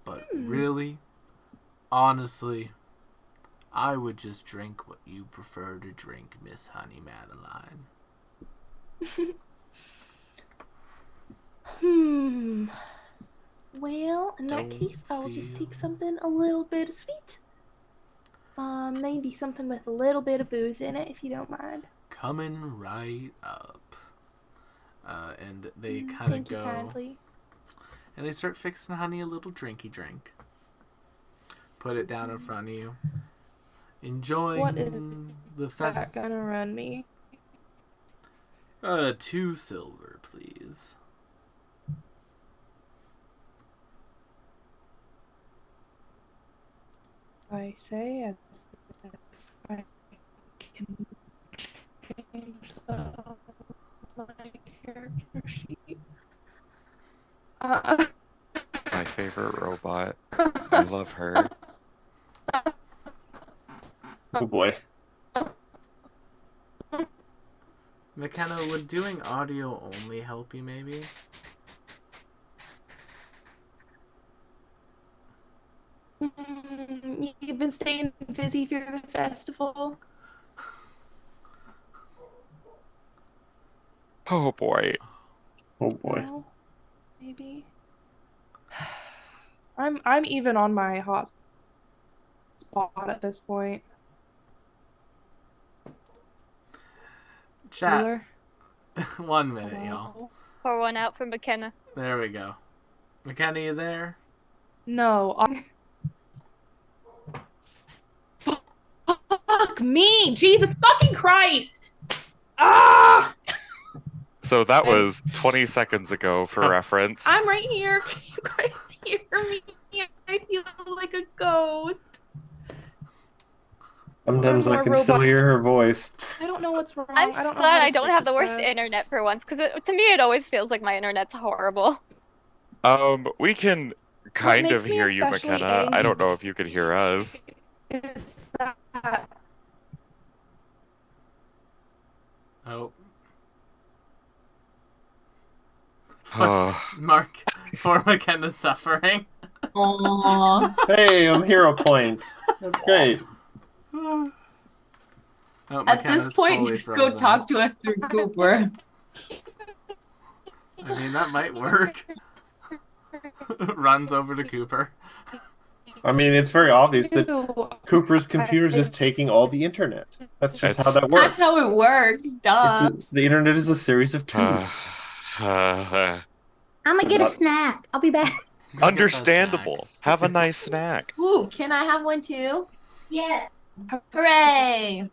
but really, honestly, I would just drink what you prefer to drink, Miss Honey Madeline. Well, in that Don't case, I'll just feel- take something a little bit sweet. Maybe something with a little bit of booze in it, if you don't mind. Coming right up. And they kind of Thank you go, kindly. and they start fixing Honey a little drinky drink. Put it down in front of you. Enjoying What is the That's fest. gonna run me. 2 silver, please. I say it's if I can change my character sheet. My favorite robot. I love her. Oh boy. McKenna, would doing audio only help you, maybe? You've been staying busy through the festival. Oh boy. Oh boy. No, maybe. I'm even on my hot spot at this point. Chat. Wheeler? 1 minute, y'all. Hello? Pour one out for McKenna. There we go. McKenna, you there? No. Fuck me! Jesus fucking Christ! Ah! So that was 20 seconds ago for reference. I'm right here. Can you guys hear me? I feel like a ghost. Sometimes I More can still robot. hear her voice. I don't know what's wrong. I'm I just don't know glad how I to don't fix have the worst this. internet for once, because to me it always feels like my internet's horrible. We can What kind of makes me hear you, especially McKenna. I don't angry know if you could hear us. is that Oh. Oh, Mark, for McKenna's suffering. Aww. Hey, I'm hero point. That's great. Oh, At this McKenna's point, fully just go frozen. talk to us through Cooper. I mean, that might work. Runs over to Cooper. I mean, it's very obvious that Ew. Cooper's computer is just taking all the internet. That's just how It's- that works. That's how it works. Duh. The internet is a series of tubes. I'm gonna get a Not- snack. I'll be back. Go get that Understandable. Have a nice snack. Ooh, can I have one too? Yes. Hooray!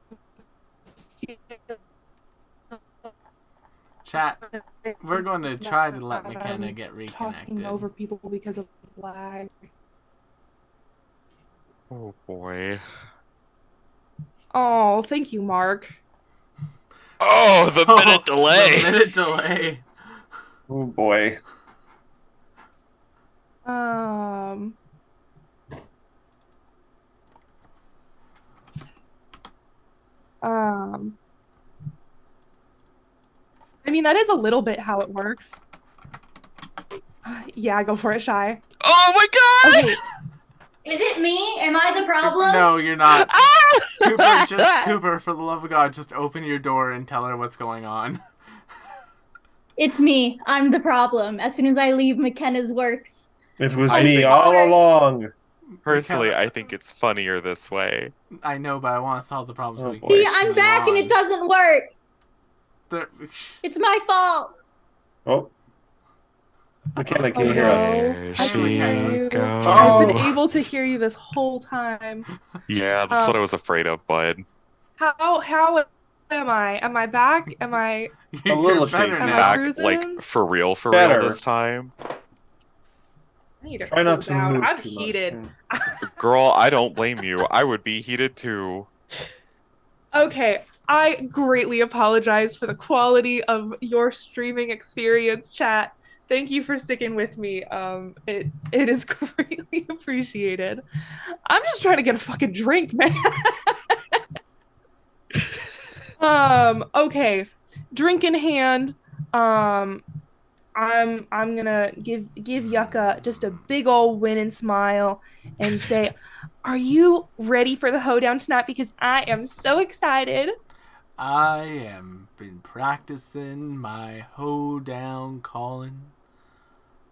snack. Chat, we're going to try to let McKenna get Talking reconnected. over people because of lag. Oh boy. Oh, thank you, Mark. Oh, the minute delay. The minute delay. Oh boy. Um. I mean, that is a little bit how it works. Yeah, go for it, Shy. Oh my god! Okay, Is it me? Am I the problem? No, you're not. Ah! Cooper, for the love of God, just open your door and tell her what's going on. It's me. I'm the problem. As soon as I leave McKenna's works. It was I me think- all along. Personally, McKenna- I think it's funnier this way. I know, but I want to solve the problem so Oh, we can boy. See, continue I'm back and it on. doesn't work. The- It's my fault. Oh. McKenna, can you Oh, hear us? no. There I can hear you. goes. I've been Oh. able to hear you this whole time. Yeah, that's what I was afraid of, bud. How am I? Am I back? Am I? You're little better shaky. Am I now. Back, cruising? like, for real Better. this time. I need to Try not cool to down. move I'm too heated. much. Girl, I don't blame you. I would be heated too. Okay, I greatly apologize for the quality of your streaming experience, chat. Thank you for sticking with me. It is greatly appreciated. I'm just trying to get a fucking drink, man. Okay. Drink in hand. I'm gonna give Yucca just a big old winning smile and say, "Are you ready for the hoedown tonight? Because I am so excited." I am been practicing my hoedown calling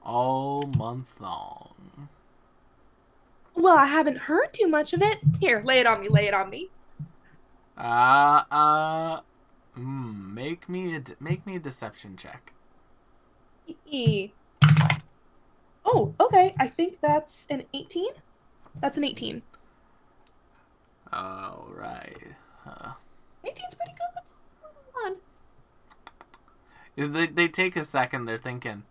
all month long. Well, I haven't heard too much of it. Here, lay it on me. Lay it on me. Make me a deception check. Oh, okay. I think that's an 18. That's an 18. All right. 18's pretty good. Come on. They take a second. They're thinking,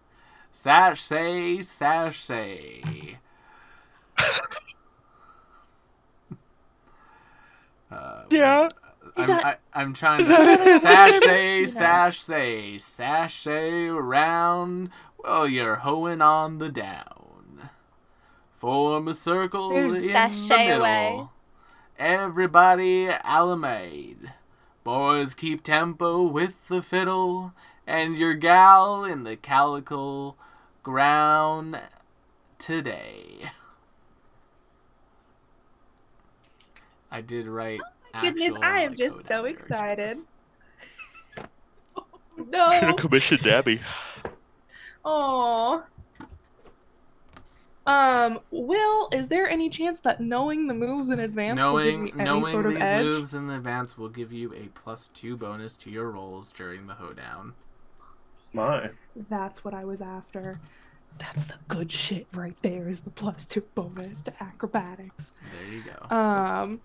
sashay, sashay. Yeah. Is that- I'm trying Is to that- sashay, What's that? sashay, sashay around. Well, you're hoeing on the down. Form a circle There's in the sashay middle. away. Everybody alamade. Boys keep tempo with the fiddle, and your gal in the calico ground today. I did write. Goodness, actual, I am like, just so hoedown lyrics for excited. this. No. Commission Dabby. Aw. Will, is there any chance that knowing the moves in advance will give me any Knowing sort of these edge? moves in advance will give you a +2 bonus to your rolls during the hoedown. My. That's what I was after. That's the good shit right there, is the +2 bonus to acrobatics. There you go.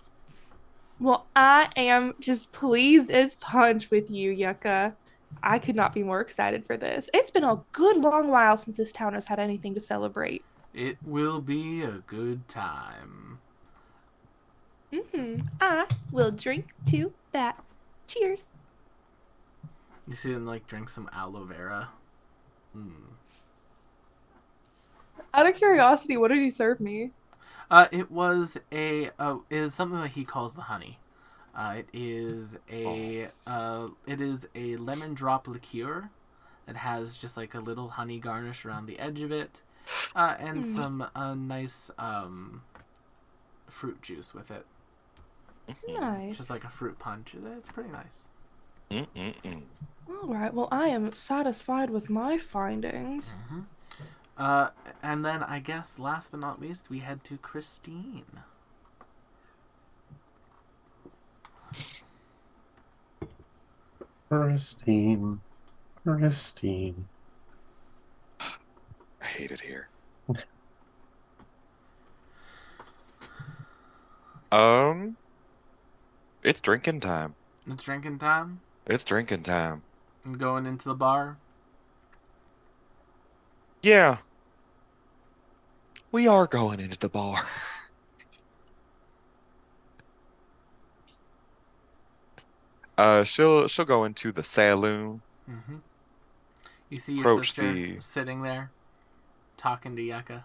Well, I am just pleased as punch with you, Yucca. I could not be more excited for this. It's been a good long while since this town has had anything to celebrate. It will be a good time. I will drink to that. Cheers. You see them like drink some aloe vera. Out of curiosity, what did he serve me? It was it is something that he calls the honey. It is a lemon drop liqueur that has just like a little honey garnish around the edge of it, and some nice fruit juice with it. Nice. Just like a fruit punch. It's pretty nice. All right. Well, I am satisfied with my findings. And then I guess last but not least, we head to Christine. Christine. Christine. I hate it here. It's drinking time. It's drinking time. It's drinking time. And going into the bar. Yeah. We are going into the bar. She'll go into the saloon. Mm-hmm. You see your Approach sister the- sitting there, talking to Yucca.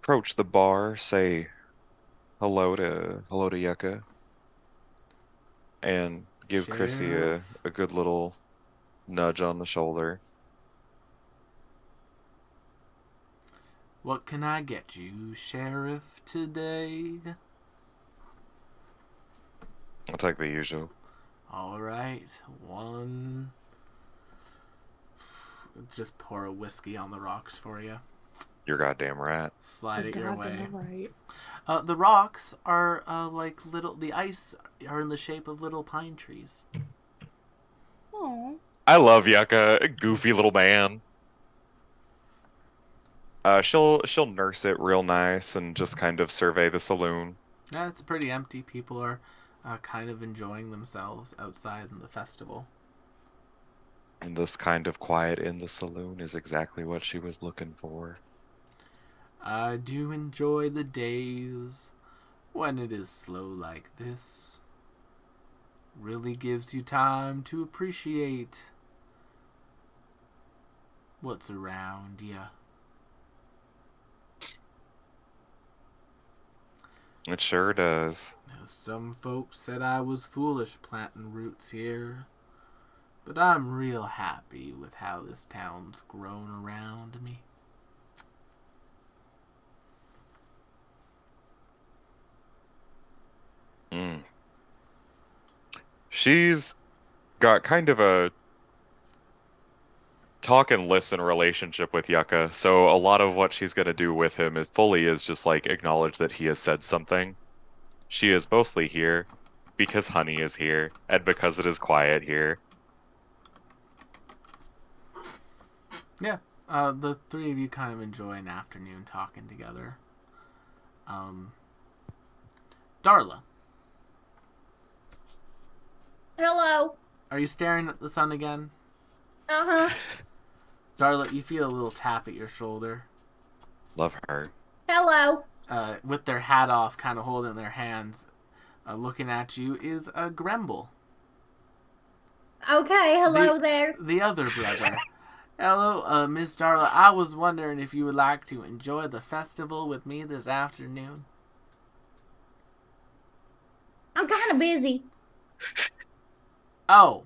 Approach the bar, say hello to Yucca, and give Chrissy Sheriff. a good little nudge on the shoulder. What can I get you, Sheriff, today? I'll take the usual. All right, one. Just pour a whiskey on the rocks for you. You're goddamn right. Slide it your way. Right. The rocks are like little. The ice are in the shape of little pine trees. Oh. I love Yucca, a goofy little man. She'll nurse it real nice and just kind of survey the saloon. Yeah, it's pretty empty. People are kind of enjoying themselves outside in the festival. And this kind of quiet in the saloon is exactly what she was looking for. I do enjoy the days when it is slow like this. Really gives you time to appreciate what's around you. It sure does. Now, some folks said I was foolish planting roots here, but I'm real happy with how this town's grown around me. She's got kind of a talk and listen relationship with Yucca, so a lot of what she's gonna do with him is just like acknowledge that he has said something. She is mostly here because Honey is here and because it is quiet here. Yeah, the three of you kind of enjoy an afternoon talking together. Darla, Hello. are you staring at the sun again? Uh-huh. Darla, you feel a little tap at your shoulder. Love her. Hello. With their hat off, kind of holding their hands, looking at you, is a Gremble, Okay, hello there. the other brother. Hello, Miss Darla. I was wondering if you would like to enjoy the festival with me this afternoon. I'm kind of busy. Oh.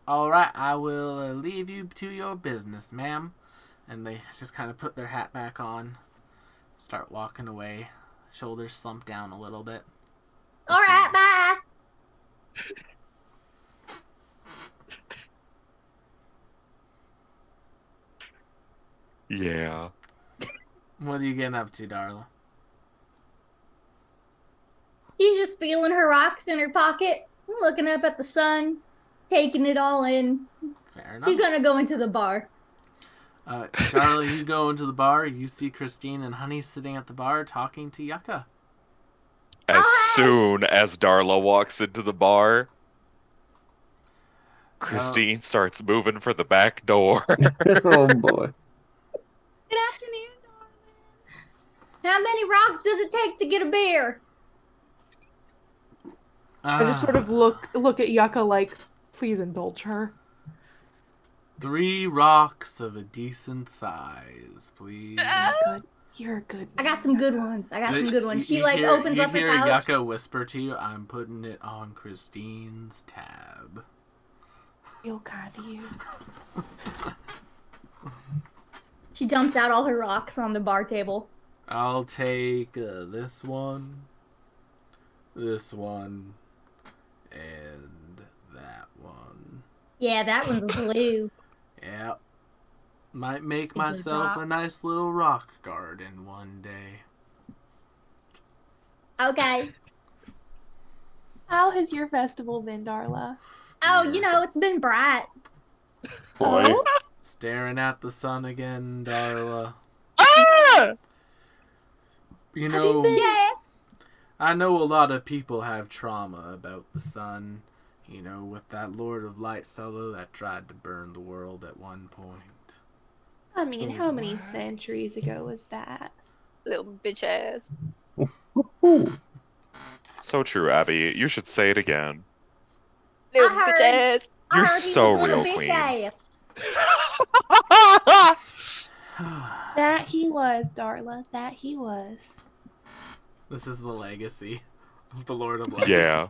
All right, I will leave you to your business, ma'am. And they just kind of put their hat back on, start walking away, shoulders slumped down a little bit. All right, bye. Yeah. What are you getting up to, Darla? She's just feeling her rocks in her pocket, looking up at the sun, taking it all in. Fair enough. She's gonna go into the bar. Darla, you go into the bar. You see Christine and Honey sitting at the bar talking to Yucca. As soon as Darla walks into the bar, Christine starts moving for the back door. Oh boy. Good afternoon, darling. How many rocks does it take to get a beer? I just sort of look at Yucca like, please indulge her. 3 rocks of a decent size, please. You're a good. I got some good ones. She like hear, opens you up her hear pouch. Yucca whisper to you, "I'm putting it on Christine's tab." Real kind of you. She dumps out all her rocks on the bar table. I'll take this one, and that one. Yeah, that one's blue. Yep. Might make Big myself rock. a nice little rock garden one day. Okay. How has your festival been, Darla? Oh, Yeah. you know, it's been bright. Boy. Oh? Staring at the sun again, Darla. Ah! You Have know, you been- Yeah. I know a lot of people have trauma about the sun. You know, with that Lord of Light fellow that tried to burn the world at one point. I mean, how many centuries ago was that? Little bitch ass. So true, Abby. You should say it again. Little I bitch heard- ass. I You're heard he so was a little real, bitch queen. ass. That he was, Darla. That he was. This is the legacy of the Lord of Light. Yeah.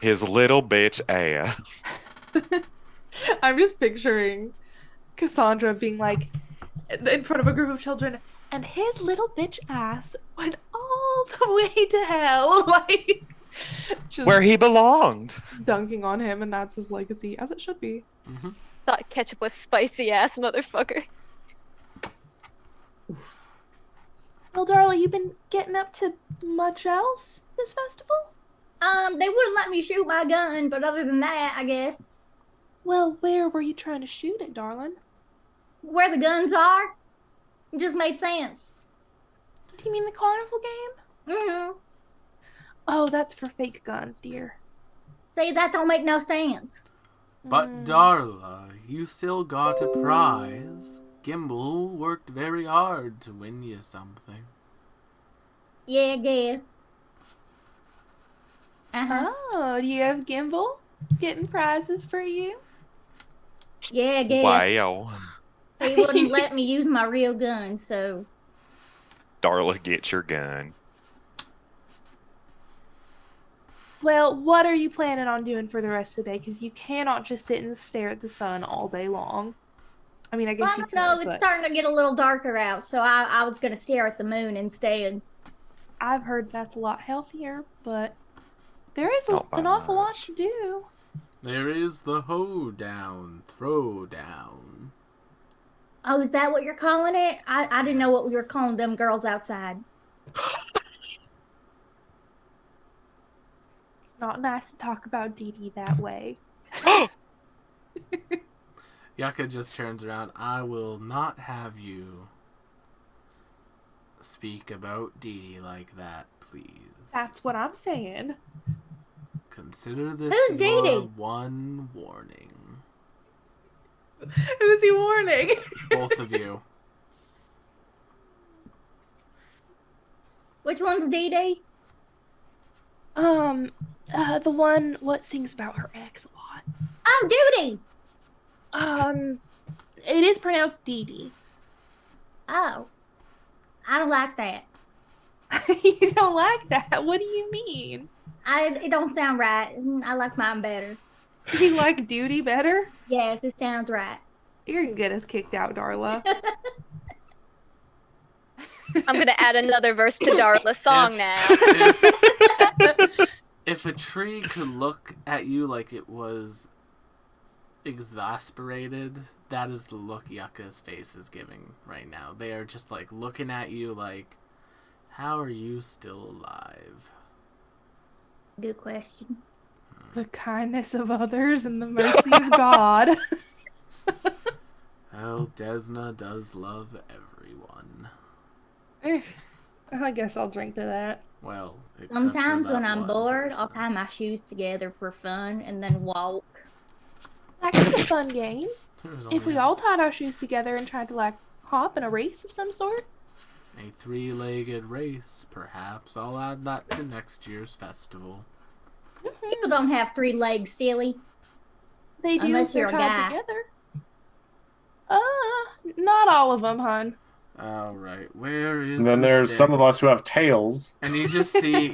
His little bitch ass. I'm just picturing Cassandra being like in front of a group of children, and his little bitch ass went all the way to hell, like just Where he belonged. dunking on him, and that's his legacy, as it should be. Mm-hmm. Thought ketchup was spicy ass motherfucker. Well, Darla, you been getting up to much else this festival? They wouldn't let me shoot my gun, but other than that, I guess Well, where were you trying to shoot it, darling? where the guns are, it just made sense. Do you mean the carnival game? Mm-hmm. Oh, that's for fake guns, dear. See, that don't make no sense. But Darla, you still got a prize. Gimbal worked very hard to win you something. Yeah, I guess. Uh-huh. Oh, do you have Gimbal getting prizes for you? Yeah, I guess. Wow. He wouldn't let me use my real gun, so Darla, get your gun. Well, what are you planning on doing for the rest of the day? Because you cannot just sit and stare at the sun all day long. I mean, I well, guess you I don't know. could, It's but starting to get a little darker out, so I was gonna stare at the moon instead. I've heard that's a lot healthier, but there is Not by an awful lot much. to do. There is the hoedown, throwdown. Oh, is that what you're calling it? I didn't know what we were calling them girls outside. It's not nice to talk about Dee Dee that way. Yucca just turns around. I will not have you speak about Dee Dee like that, please. That's what I'm saying. Consider this Who's Dee your Dee? one warning. Who's he warning? Both of you. Which one's Dee Dee? The one what sings about her ex a lot. Oh, Duty. It is pronounced Dee Dee. Oh, I don't like that. You don't like that? What do you mean? It don't sound right. I like mine better. You like Duty better? Yes, it sounds right. You're gonna get us kicked out, Darla. I'm gonna add another verse to Darla's song now. If a tree could look at you like it was exasperated, that is the look Yucca's face is giving right now. They are just like looking at you like, how are you still alive? Good question. The kindness of others and the mercy of God. Well, Desna does love everyone. I guess I'll drink to that. Well, except for Sometimes that when I'm one bored, person. I'll tie my shoes together for fun and then walk. That could be a fun game. There's If we only all tied our shoes together and tried to, like, hop in a race of some sort. a three-legged race, perhaps I'll add that to next year's festival. People don't have 3 legs, silly. They do Unless if they're you're a tied guy. together. Not all of them, hun. All right, where is? And then the there's some stick? of us who have tails. And you just see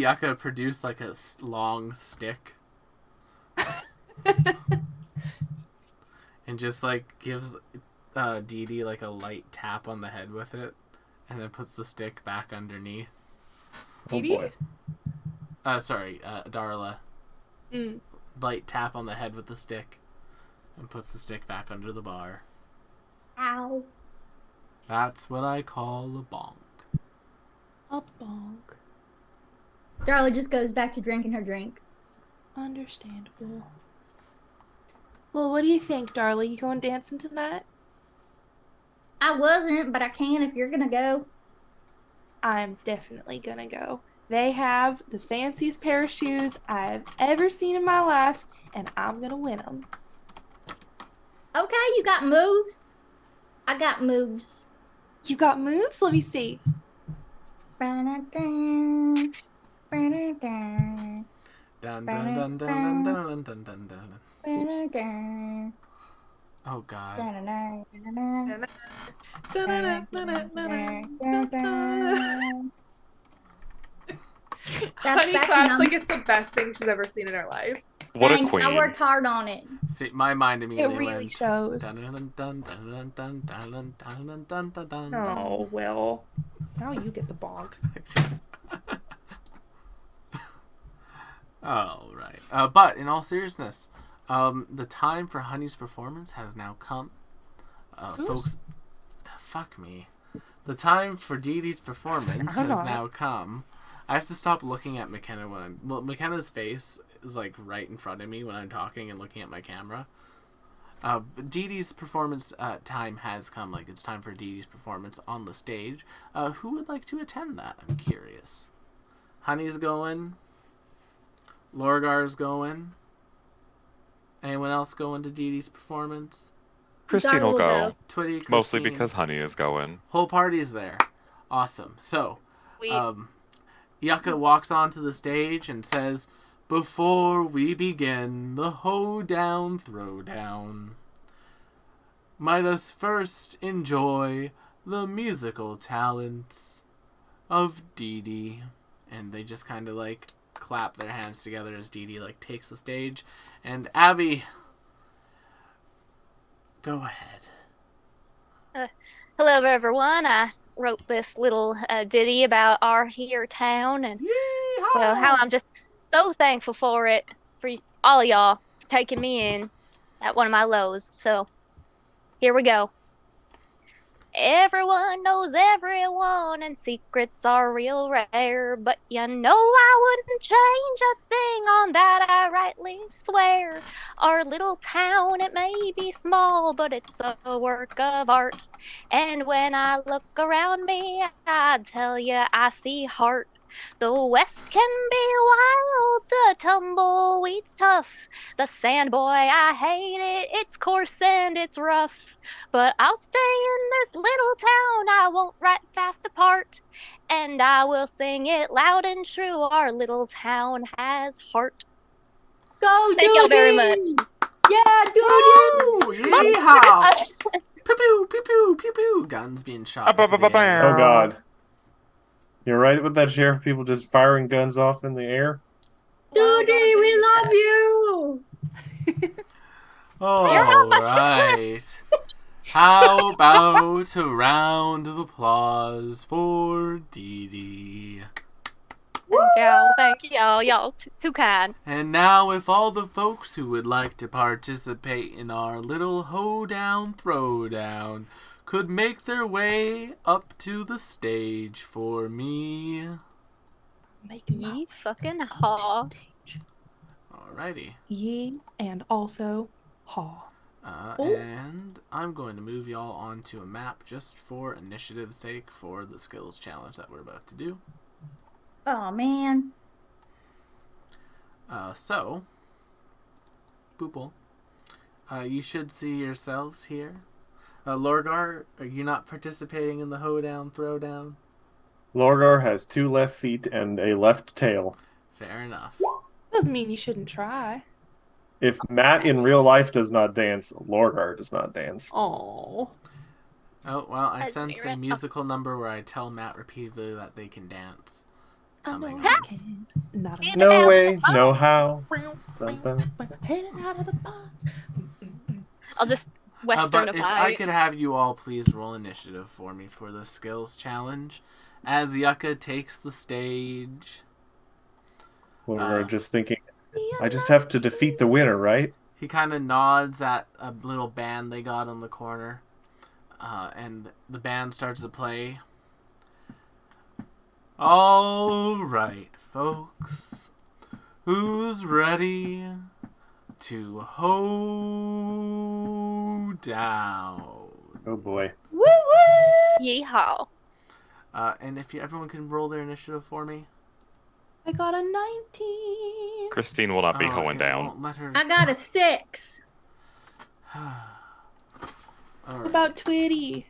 Yucca produce like a long stick, and just like gives Dee Dee like a light tap on the head with it, and then puts the stick back underneath. Oh Edie? boy. Sorry, Darla. Mm. Light tap on the head with the stick, and puts the stick back under the bar. Ow. That's what I call a bonk. A bonk. Darla just goes back to drinking her drink. Understandable. Well, what do you think, Darla? You going dancing tonight? I wasn't, but I can if you're gonna go. I'm definitely gonna go. They have the fanciest pair of shoes I've ever seen in my life, and I'm gonna win them. Okay, you got moves. I got moves. You got moves? Let me see. Ba-da-dun, ba-da-dun, Dun dun dun dun dun dun dun dun dun. ba-da-dun, Oh God. da-da-dun, da-da-dun. Honey that's claps num- like it's the best thing she's ever seen in her life. What Thanks, a queen. I worked hard on it. See, my mind It immediately really went. shows. Dun dun dun dun dun dun dun dun dun dun dun. Oh, well. Now you get the bonk. Oh, right. But in all seriousness, the time for Honey's performance has now come. Folks, fuck me. The time for Dee Dee's performance has now come. I have to stop looking at McKenna McKenna's face is like right in front of me when I'm talking and looking at my camera. But Dee Dee's performance time has come. Like, it's time for Dee Dee's performance on the stage. Who would like to attend that? I'm curious. Honey's going. Lorgar's going. Anyone else going to Dee Dee's performance? Christine Darla will will go. Twitty, Mostly Christine. because Honey is going. Whole party's there. Awesome. So, We Yucca walks onto the stage and says, "Before we begin the hoedown throwdown, might us first enjoy the musical talents of Dee Dee." And they just kind of like clap their hands together as Dee Dee like takes the stage. And Abby, go ahead. hello everyone. I wrote this little ditty about our here town, and well, how I'm just so thankful for it, for all of y'all for taking me in at one of my lows. So here we go. Everyone knows everyone, and secrets are real rare. But you know I wouldn't change a thing on that, I rightly swear. Our little town, it may be small, but it's a work of art. And when I look around me, I tell you I see heart. The West can be wild, the tumbleweed's tough. The sand boy, I hate it, it's coarse and it's rough. But I'll stay in this little town, I won't write fast apart. And I will sing it loud and true, our little town has heart. Go, Thank y'all very Doody! much. Yeah, Doody! Woo! Yeehaw! Pew pew pew pew pew pew. Guns being shot. into the air. Oh god. You're right with that, Sheriff? People just firing guns off in the air? Doody, we love you! All You're on my right. How about a round of applause for Dee Dee? Thank y'all. Y'all too kind. And now, if all the folks who would like to participate in our little hoedown throwdown could make their way up to the stage for me. Making my Ye way fucking up to haw. the stage. Alrighty. Ye and also haw. And I'm going to move y'all onto a map just for initiative's sake for the skills challenge that we're about to do. Oh, man. So, Boople, you should see yourselves here. Lorgar, are you not participating in the hoedown throwdown? Lorgar has 2 left feet and a left tail. Fair enough. Doesn't mean you shouldn't try. If Matt in real life does not dance, Lorgar does not dance. Oh. Oh, well, I That's sense a weird. musical number where I tell Matt repeatedly that they can dance. I know Coming I up. can. Not Yeah. a No way, no how. Dun, dun. Headed out of the box. I'll just But if I westernify. could have you all please roll initiative for me for the skills challenge, as Yucca takes the stage. Lorgar just thinking, I just have to defeat the winner, right? He kind of nods at a little band they got on the corner, and the band starts to play. All right, folks, who's ready to hoe down? Oh boy. Woo woo! Yeehaw. And if everyone can roll their initiative for me. I got a 19. Christine will not be Oh, hoeing it down. won't let her. I got a 6. All What right. about Twitty?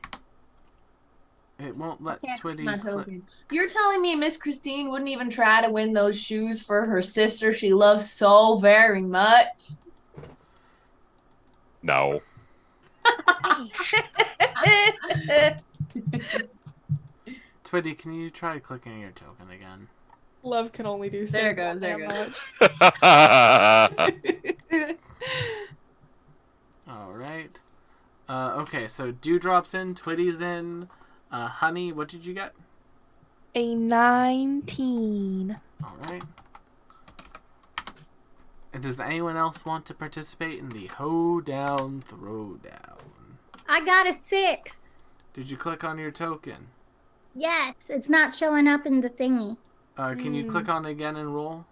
It won't let Can't Twitty. my Cl- token. You're telling me Miss Christine wouldn't even try to win those shoes for her sister she loves so very much? No. Twitty, can you try clicking your token again? Love can only do so There it goes, there it damn goes. much. All right. Okay, so Dewdrop's in, Twitty's in. Honey, what did you get? A 19. All right. And does anyone else want to participate in the hoedown throwdown? I got a 6. Did you click on your token? Yes, it's not showing up in the thingy. Can you click on it again and roll?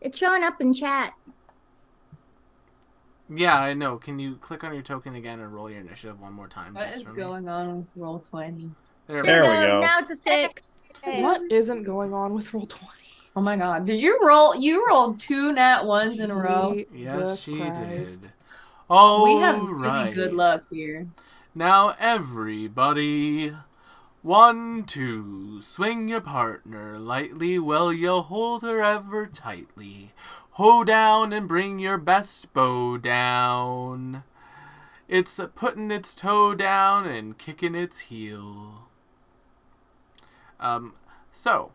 It's showing up in chat. Yeah, I know. Can you click on your token again and roll your initiative one more time? What just is for me? going on with roll 20? There, There we we go. Now it's a 6. What isn't going on with roll 20? Oh my god. Did you roll? You rolled 2 nat 1s in a row. Yes, Jesus she Christ. did. All We have really right. good luck here. Now, everybody, 1, 2, swing your partner lightly while you hold her ever tightly. Hoe down and bring your best bow down. It's putting its toe down and kicking its heel. So,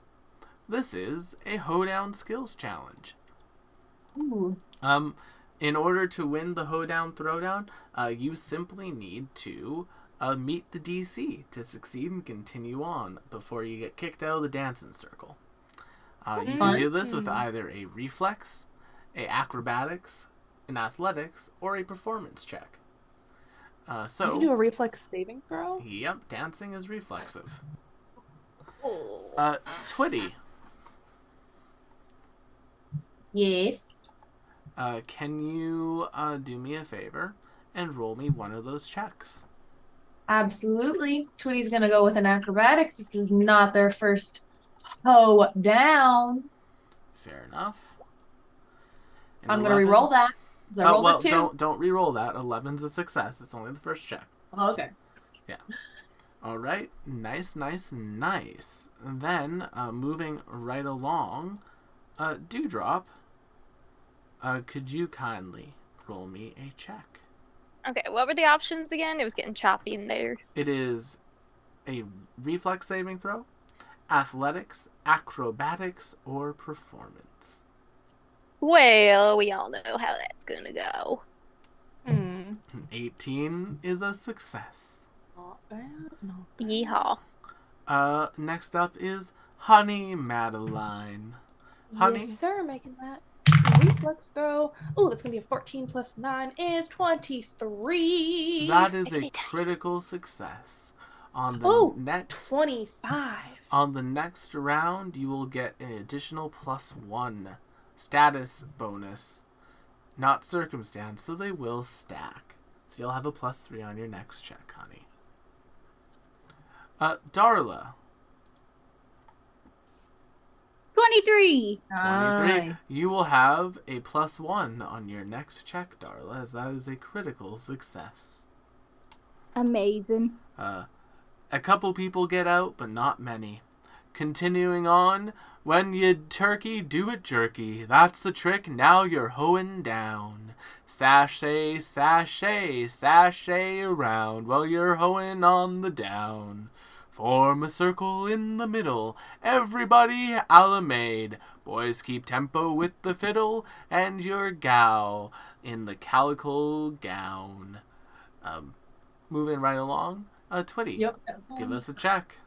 this is a hoedown skills challenge. Ooh. In order to win the hoedown throwdown, you simply need to meet the DC to succeed and continue on before you get kicked out of the dancing circle. You can fun. do this with either a reflex, a acrobatics, an athletics, or a performance check. Can you do So, a reflex saving throw? yep, dancing is reflexive. Twitty, Yes. can you do me a favor and roll me one of those checks? Absolutely. Twitty's gonna go with an acrobatics. This is not their first hoe down. Fair enough. An I'm gonna 11. re-roll that. 'Cause I rolled well, a 2. don't re-roll that. 11's a success. It's only the first check. Oh, okay. All right, nice. And then moving right along, Dewdrop, could you kindly roll me a check? Okay, what were the options again? It was getting choppy in there. It is a reflex saving throw, athletics, acrobatics, or performance. Well, we all know how that's gonna go. Hmm. 18 is a success. Not bad. Not bad. Yeehaw. Next up is Honey Madeline. Honey? Yes, sir. Making that reflex throw. Oh, that's gonna be a 14 plus 9 is 23. That is a critical success. On the Oh, next 25. on the next round, you will get an additional +1 status bonus, not circumstance, so they will stack. So you'll have a +3 on your next check, honey. Darla, 23. 23. Nice. You will have a +1 on your next check, Darla, as that is a critical success. Amazing. A couple people get out, but not many. Continuing on, when you turkey, do it jerky. That's the trick, now you're hoeing down. Sashay, sashay, sashay around while you're hoeing on the down. Form a circle in the middle, everybody alamade. Boys keep tempo with the fiddle, and your gal in the calico gown. Moving right along, Twitty, Yep. give us a check.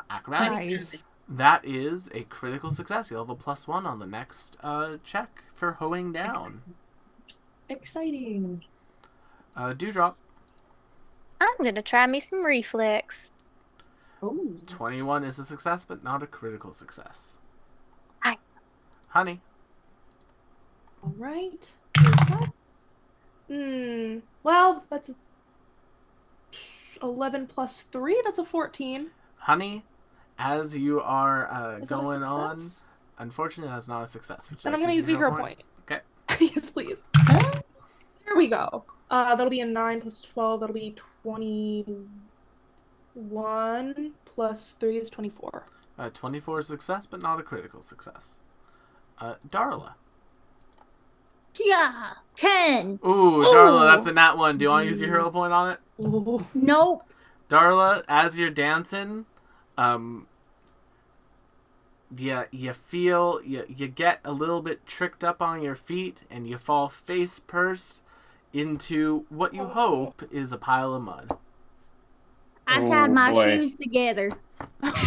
Acrobatics. Nice. That is a critical success. You'll have a +1 on the next check for hoeing down. Exciting. Dewdrop. I'm gonna try me some reflex. Ooh. 21 is a success, but not a critical success. Hi. Honey. All right. Reflex. Well, that's 11 plus 3. That's a 14. Honey, as you are Is that a going on, success? unfortunately, that's not a success. Would you Then like I'm to gonna use a hero point. Okay. Yes, please. There we go. That'll be a 9 plus 12. That'll be 21 plus 3 is 24. 24 is a success, but not a critical success. Darla. Yeah, 10. Ooh, Darla, Ooh. that's a nat 1. Do you want to use your hero point on it? Ooh. Nope. Darla, as you're dancing, you feel you get a little bit tricked up on your feet, and you fall face first into what you hope is a pile of mud. I tied my boy. shoes together.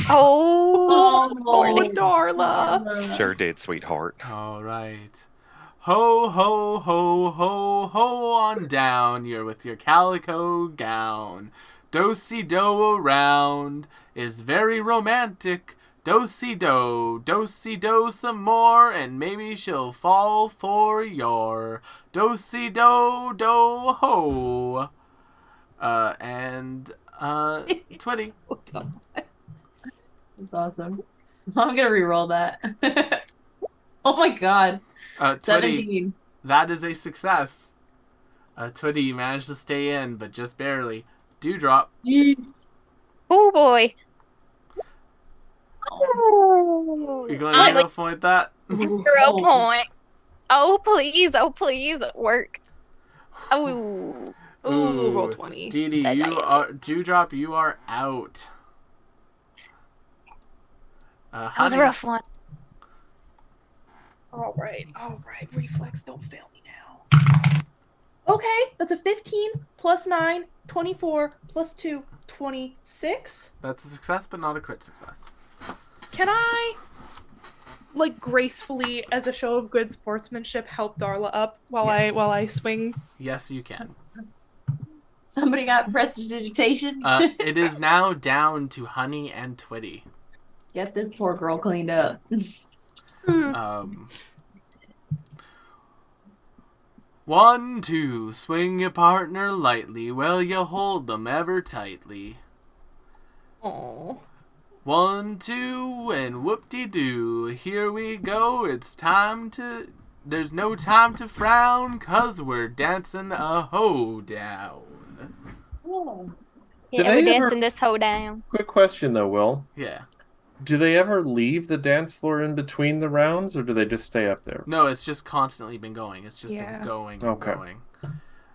Oh, Oh, Darla. Sure did, sweetheart. All right. Ho, ho, ho, ho, ho on down. You're with your calico gown. Do-si-do around is very romantic. Do-si-do some more, and maybe she'll fall for your do-si-do, do-ho. Twitty. That's awesome. I'm gonna re-roll that. Oh my god. Twitty, 17. that is a success. Twitty, you managed to stay in, but just barely. Dewdrop. oh boy. You're going to I'm hero point that? 0 point. Oh please, work. Oh. Ooh, roll 20. Dee Dee, That you died. are Dewdrop. You are out. That was a Honey, rough one. All right. Reflex, don't fail me now. Okay, that's a 15 plus 9, 24 plus 2, 26. that's a success, but not a crit success. Can I, like, gracefully, as a show of good sportsmanship, help Darla up while Yes. I swing? Yes, you can. Somebody got prestidigitation. It is now down to Honey and Twitty. Get this poor girl cleaned up. Um, 1, 2, swing your partner lightly, while you hold them ever tightly. Oh. 1, 2, and whoop-de-doo, here we go, it's time to... There's no time to frown, 'cause we're dancing a hoedown. Yeah, Did we're they dancing ever- this hoe down. Quick question though, Will. Yeah. Do they ever leave the dance floor in between the rounds, or do they just stay up there? No, it's just constantly been going. It's just Yeah. been going and Okay. going.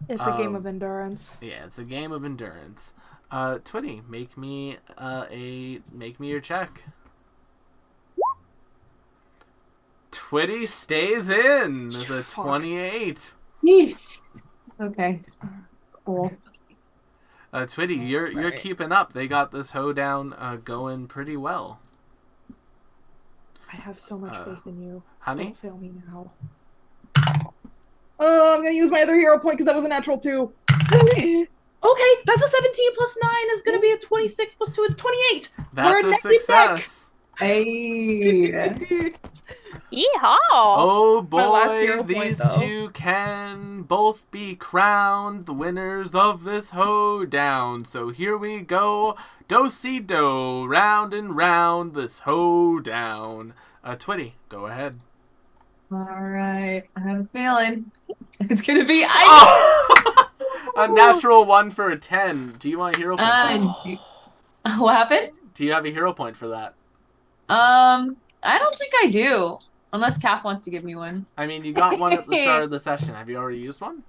It's a game Um, of endurance. Yeah, it's a game of endurance. Twitty, make me your check. Twitty stays in the Fuck. 28. Okay. Cool. Twitty, you're Right. keeping up. They got this hoedown going pretty well. I have so much faith in you. Honey, Don't fail me now. I'm gonna use my other hero point because that was a natural 2. Okay, that's a 17 plus 9 is gonna be a 26 plus 2 is 28. that's We're a neck and neck. success. Hey. Yeehaw! Oh My last boy, hero point, these though. two can both be crowned the winners of this hoedown. So here we go, do-si-do, round and round this hoedown. Twitty, go ahead. All right. I have a feeling it's gonna be ice. Oh! A natural 1 for a 10. Do you want a hero point? What happened? Do you have a hero point for that? I don't think I do. Unless Kath wants to give me one. I mean, you got one at the start of the session. Have you already used one?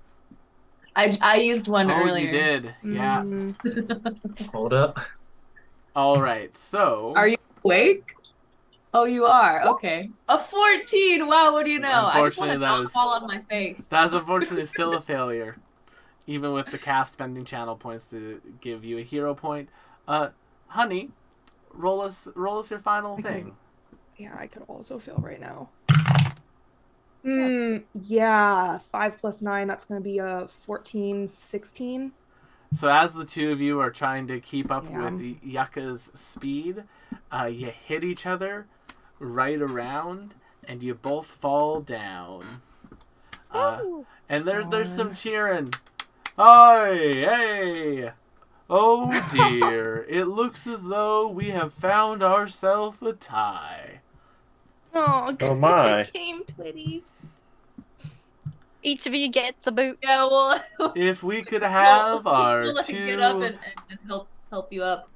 I used one earlier. You did. Yeah. Hold up. All right. So. Are you awake? Oh, you are. Okay. A 14. Wow. What do you know? I just want to knock fall on my face. That's unfortunately still a failure, even with the calf spending channel points to give you a hero point. Honey, roll us your final thing. Yeah, I could also fail right now. Yeah, 5 plus 9, that's going to be a 14, 16. So as the two of you are trying to keep up with Yucca's speed, you hit each other right around, and you both fall down. And there's some cheering. Hi, hey! Oh dear, it looks as though we have found ourselves a tie. Oh, my. Game Twitty. Each of you gets a boot. Yeah, well. If we could have our we'll two get up and help you up.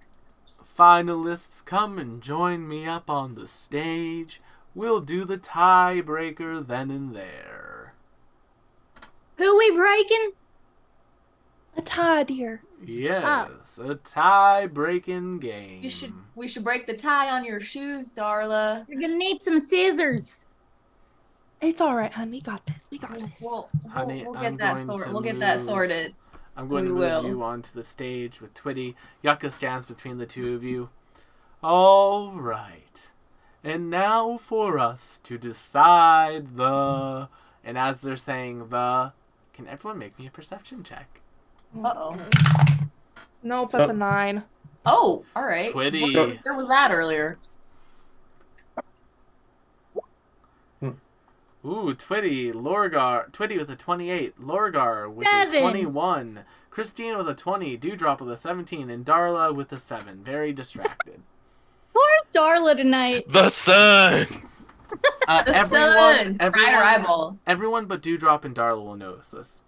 finalists come and join me up on the stage, we'll do the tiebreaker then and there. Who we breaking? A tie, dear. Yes, a tie-breaking game. We should break the tie on your shoes, Darla. You're gonna need some scissors. It's all right, hon. We got this. We got this. Honey, we'll I'm get that going sorted. to We'll get that move- sorted. I'm going to move you onto the stage with Twitty. Yucca stands between the two of you. All right. And now for us to decide the... And as they're saying the... Can everyone make me a perception check? Uh-oh. Nope, that's a 9. Oh, all right. Twitty. Where was that earlier? Ooh, Twitty with a 28, Lorgar with 7. a 21, Christine with a 20, Dewdrop with a 17, and Darla with a 7. Very distracted. Poor Darla tonight. The sun. Everyone but Dewdrop and Darla will notice this.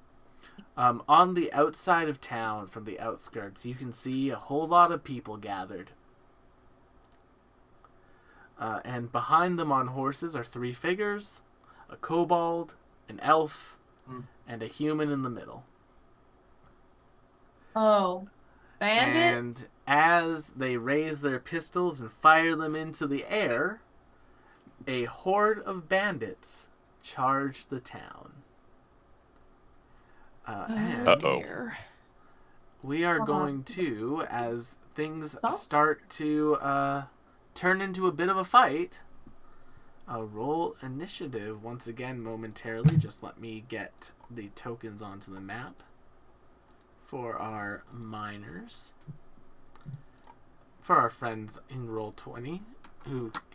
On the outside of town, from the outskirts, you can see a whole lot of people gathered. And behind them on horses are 3 figures. A kobold, an elf, and a human in the middle. Oh, bandit? And as they raise their pistols and fire them into the air, a horde of bandits charge the town. And we are going to, as things start to turn into a bit of a fight, roll initiative once again momentarily. Just let me get the tokens onto the map for our miners. For our friends in Roll20,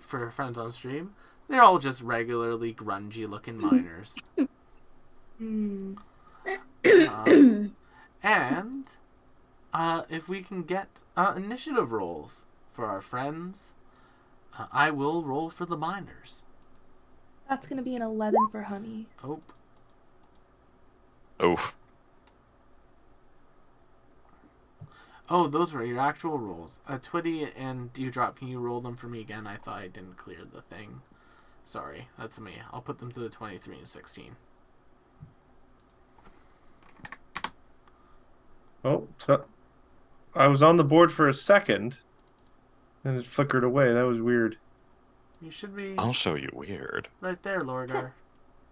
for our friends on stream, they're all just regularly grungy looking miners. And if we can get initiative rolls for our friends, I will roll for the miners. That's going to be an 11 for Honey. Oh, those were your actual rolls. Twitty and Dewdrop, can you roll them for me again? I thought I didn't clear the thing. Sorry, that's me. I'll put them to the 23 and 16. Oh, so I was on the board for a second, and it flickered away. That was weird. You should be... I'll show you weird. Right there, Lorgar.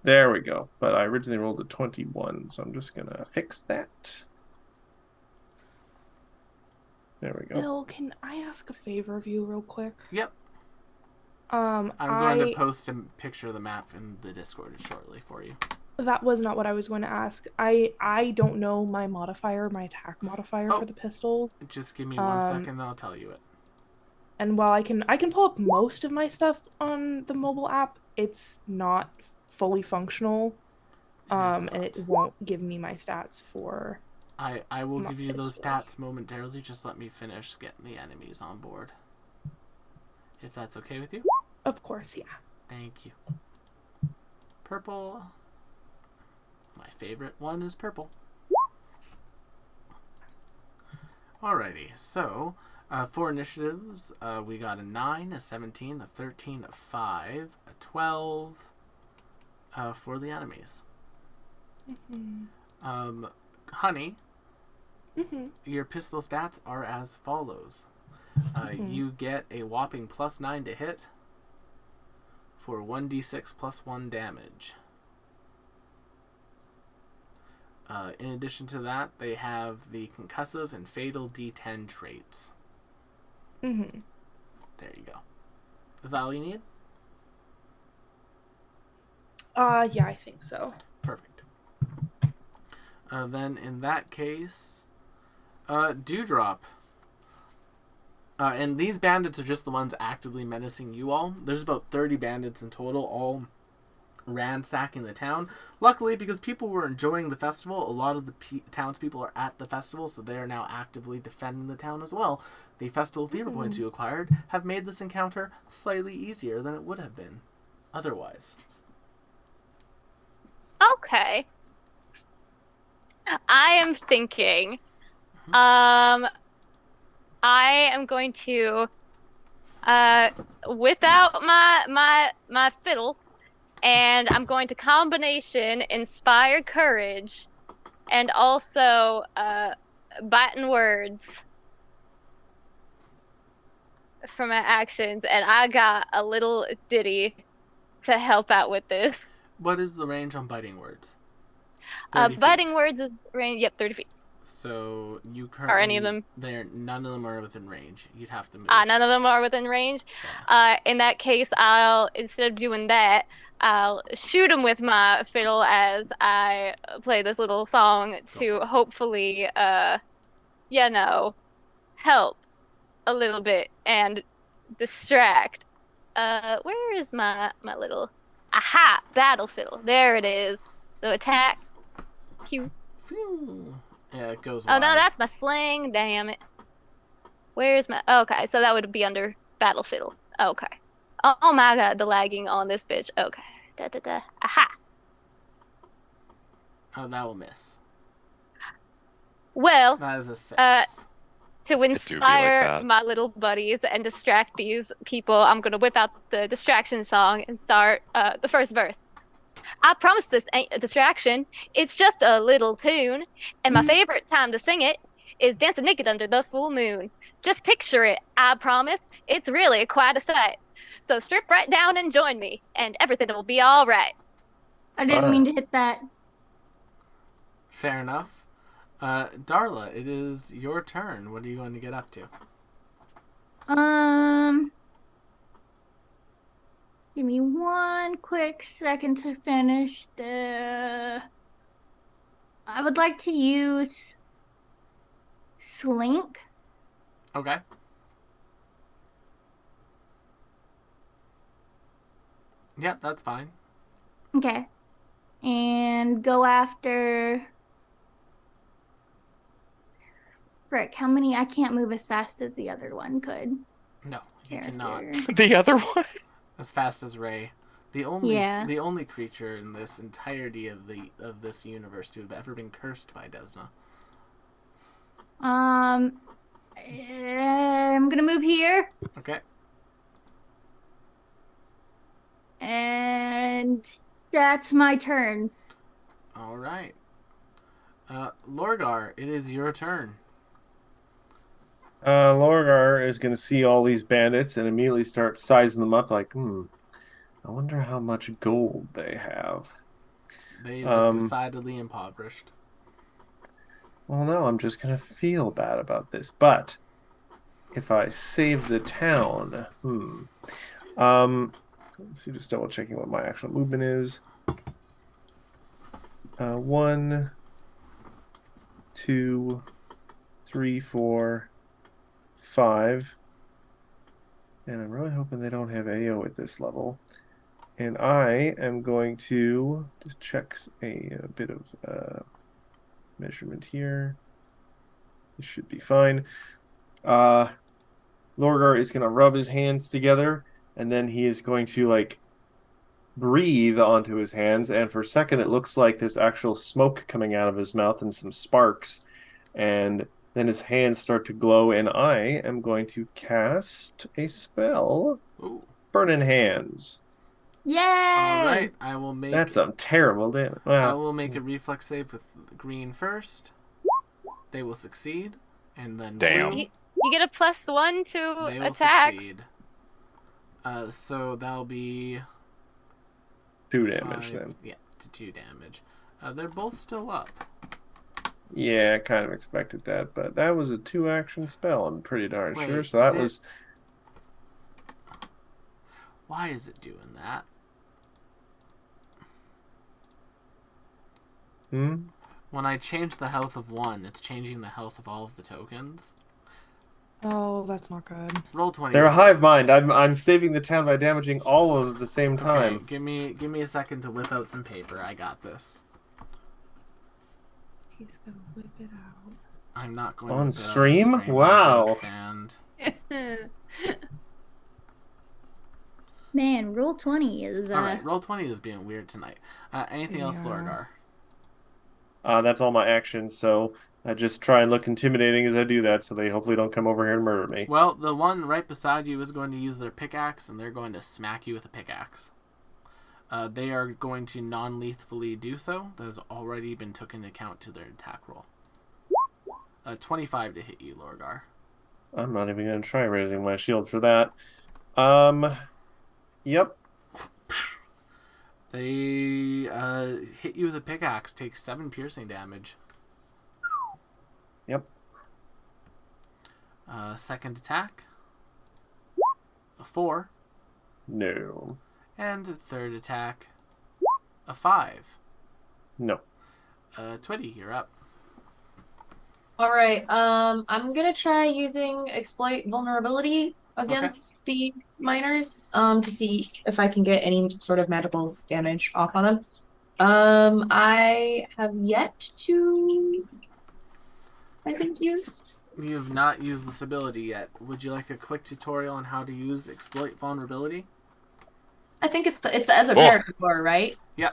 There we go. But I originally rolled a 21, so I'm just going to fix that. There we go. Bill, can I ask a favor of you real quick? Yep. I'm going to post a picture of the map in the Discord shortly for you. That was not what I was going to ask. I don't know my attack modifier for the pistols. Just give me 1 second and I'll tell you it. And while I can pull up most of my stuff on the mobile app, it's not fully functional. And it won't give me my stats for... I will give you those stats momentarily. Just let me finish getting the enemies on board. If that's okay with you? Of course, yeah. Thank you. Purple. My favorite one is purple. Alrighty, so for initiatives, we got a 9, a 17, a 13, a 5, a 12 for the enemies. Honey, your pistol stats are as follows. You get a whopping +9 to hit for 1d6 plus 1 damage. In addition to that, they have the concussive and fatal D10 traits. There you go. Is that all you need? Yeah, I think so. Perfect. Then in that case, Dewdrop. And these bandits are just the ones actively menacing you all. There's about 30 bandits in total, all ransacking the town. Luckily, because people were enjoying the festival, a lot of the townspeople are at the festival, so they are now actively defending the town as well. The festival fever points you acquired have made this encounter slightly easier than it would have been otherwise. Okay. I am thinking, I am going to whip out my fiddle, and I'm going to combination inspire courage and also biting words for my actions, and I got a little ditty to help out with this. What is the range on biting words? 30 Biting feet. words is range. Yep, 30 feet. So you currently Are any of them? None of them are within range. You'd have to move. None of them are within range. Yeah. In that case, I'll instead of doing that, I'll shoot him with my fiddle as I play this little song to hopefully, help a little bit and distract. Where is my little battle fiddle? There it is. So attack. Cue. Yeah, it goes. Oh no, wide. that's my sling. Damn it. Where's my? Okay, so that would be under battle fiddle. Okay. Oh my god, the lagging on this bitch. Okay. Da da da. Aha. Oh, that will miss. Well, That is a 6. to do be like inspire that. my little buddies and distract these people, I'm gonna whip out the distraction song and start the first verse. I promise this ain't a distraction. It's just a little tune, and my favorite time to sing it is dancing naked under the full moon. Just picture it. I promise. It's really quite a sight. So strip right down and join me, and everything will be all right. I didn't mean to hit that. Fair enough. Darla, it is your turn. What are you going to get up to? Give me one quick second to finish the... I would like to use Slink. Okay. Yep, that's fine. Okay. And go after... Frick, how many? I can't move as fast as the other one could. No, you cannot. The other one? As fast as Ray. The only creature in this entirety of this universe to have ever been cursed by Desna. I'm gonna move here. Okay. And that's my turn. All right. Lorgar, it is your turn. Lorgar is going to see all these bandits and immediately start sizing them up like, I wonder how much gold they have. They look decidedly impoverished. Well, no, I'm just going to feel bad about this. But if I save the town, let's see, just double checking what my actual movement is. 1, 2, 3, 4, 5. And I'm really hoping they don't have AO at this level. And I am going to just check a bit of measurement here. This should be fine. Lorgar is going to rub his hands together, and then he is going to, like, breathe onto his hands. And for a second, it looks like there's actual smoke coming out of his mouth and some sparks. And Then his hands start to glow, and I am going to cast a spell. Ooh. Burning Hands. Yay! All right, I will make. That's some terrible damage. I Wow. will make a reflex save with the green first. They will succeed, and then Damn. blue, You get a +1 to they will attacks. succeed. So that'll be 2 damage 5, then. Yeah, to 2 damage. They're both still up. Yeah, I kind of expected that, but that was a 2-action spell, I'm pretty darn Wait, sure. So that did it- was. Why is it doing that? When I change the health of one, it's changing the health of all of the tokens. Oh, that's not good. Roll 20. They're a hive mind. I'm saving the town by damaging all of them at the same Okay, time. give me a second to whip out some paper. I got this. He's gonna whip it out. I'm not going On to whip it out stream? on Wow. And Man, roll 20 is all right, roll 20 is being weird tonight. Anything else, Yeah. Lorgar? That's all my actions, so I just try and look intimidating as I do that, so they hopefully don't come over here and murder me. Well, the one right beside you is going to use their pickaxe, and they're going to smack you with a pickaxe. They are going to non-lethally do so. That has already been taken into account to their attack roll. 25 to hit you, Lorgar. I'm not even going to try raising my shield for that. Yep. They hit you with a pickaxe, take 7 piercing damage. Yep. Second attack, a 4. No. And third attack, a 5. No. Twitty, you're up. All right. I'm gonna try using exploit vulnerability against these miners. To see if I can get any sort of magical damage off on them. I have yet to, I think, use. You have not used this ability yet. Would you like a quick tutorial on how to use exploit vulnerability? I think it's the esoteric lore, right? You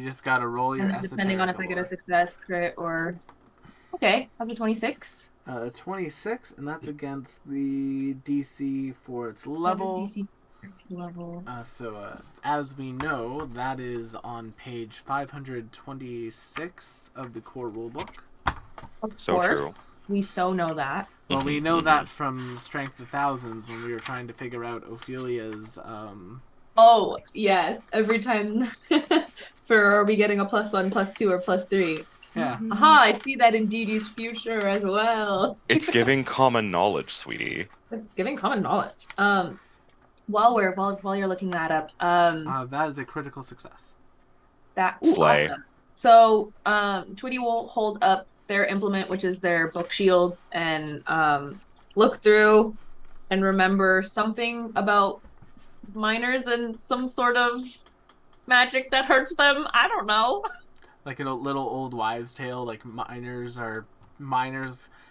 just gotta roll your esoteric. Depending on if I get a success, crit, or. Okay, how's a 26? 26, and that's against the DC for its level. DC for its level. So, as we know, that is on page 526 of the core rulebook. Of So course, true. we so know that. Well, we know that from Strength of Thousands when we were trying to figure out Ophelia's. Oh, yes. Every time for are we getting a +1, +2, or +3? Yeah. Aha, I see that in Dee Dee's future as well. It's giving common knowledge, sweetie. It's giving common knowledge. While you're looking that up, That is a critical success. that Slay. awesome. So, Twitty will hold up their implement, which is their book shield, and look through and remember something about miners and some sort of magic that hurts them. I don't know. Like a little old wives' tale, like miners,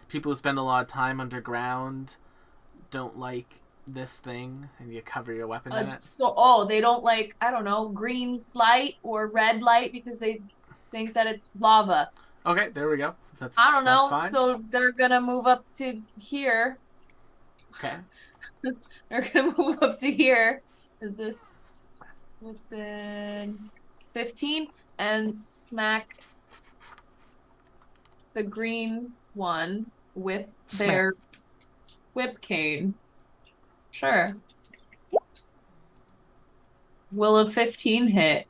people who spend a lot of time underground don't like this thing, and you cover your weapon in it. So, they don't like, I don't know, green light or red light because they think that it's lava. Okay, there we go. That's I don't know. Fine. So they're gonna move up to here. Okay. They're gonna move up to here. Is this within 15? And smack the green one with their whip cane. Sure. Will a 15 hit?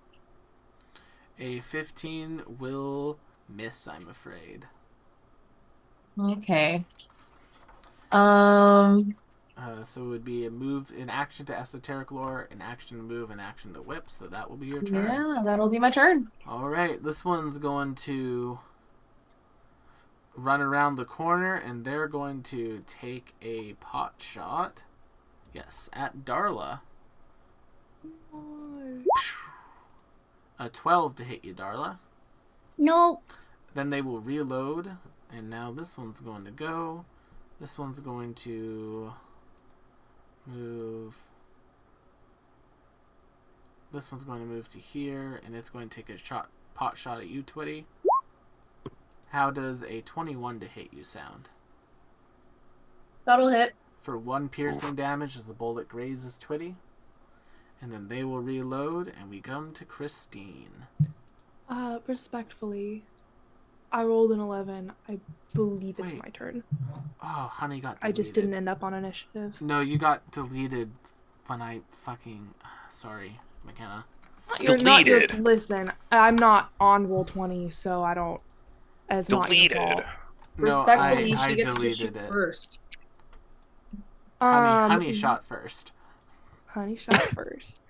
A 15 will miss, I'm afraid. Okay. So it would be a move, an action to esoteric lore, an action to move, an action to whip. So that will be your turn. Yeah, that'll be my turn. All right, this one's going to run around the corner, and they're going to take a pot shot. Yes, at Darla. A 12 to hit you, Darla. Nope. Then they will reload, and now this one's going to go. This one's going to move. This one's going to move to here, and it's going to take a pot shot at you, Twitty. How does a 21 to hit you sound? That'll hit. For 1 piercing damage as the bullet grazes Twitty. And then they will reload, and we come to Christine. Respectfully, I rolled an 11. I believe it's Wait. my turn. Oh, honey got deleted. I just didn't end up on initiative. No, you got deleted when I fucking... Sorry, McKenna. You're not. Listen, I'm not on Roll20, so I don't. It's not your fault. No, Respectfully, I she gets to deleted shoot it. first. Honey shot first. Honey shot first.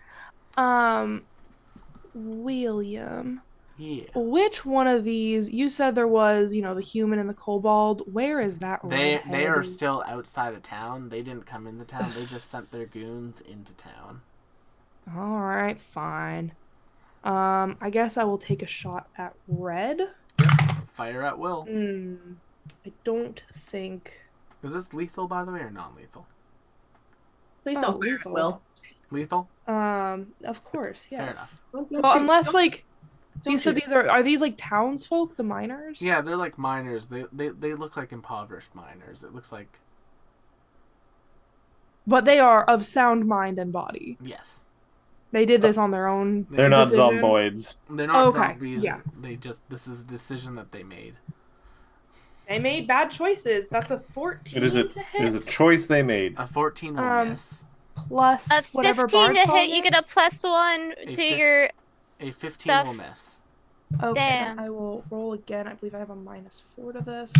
William. Yeah. Which one of these? You said there was, the human and the kobold. Where is that? They redhead? are still outside of town. They didn't come into town. They just sent their goons into town. All right, fine. I guess I will take a shot at red. Fire at will. I don't think. Is this lethal, by the way, or non-lethal? Please Oh, don't fire lethal. at will. Lethal? Of course, yes. Fair enough. Well, unless don't you said shoot. these are these like townsfolk, the miners? Yeah, they're like miners. They look like impoverished miners. It looks like... But they are of sound mind and body. Yes. They did this on their own. They're not decision. zomboids. They're not Okay, zombies. yeah. This is a decision that they made. They made bad choices. That's a 14 It is to hit. it is a choice they made. A 14 will miss. Plus A whatever 15 Bard to song hit, you get a is. +1 A to fif- your... A 15 stuff. will miss. Okay, Damn. I will roll again. I believe I have a -4 to this.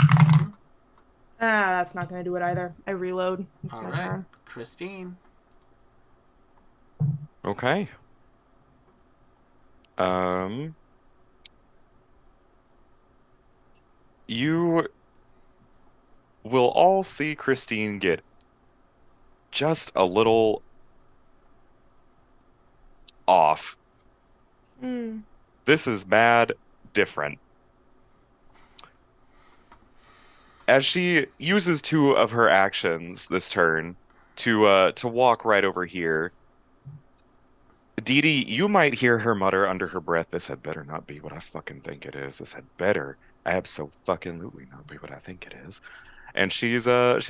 That's not gonna do it either. I reload. It's my Alright. turn. Christine. Okay. You will all see Christine get just a little off. This is bad, different. As she uses 2 of her actions this turn to walk right over here, Dee Dee, you might hear her mutter under her breath, "This had better not be what I fucking think it is. This had better abso-fucking-lutely not be what I think it is." And she's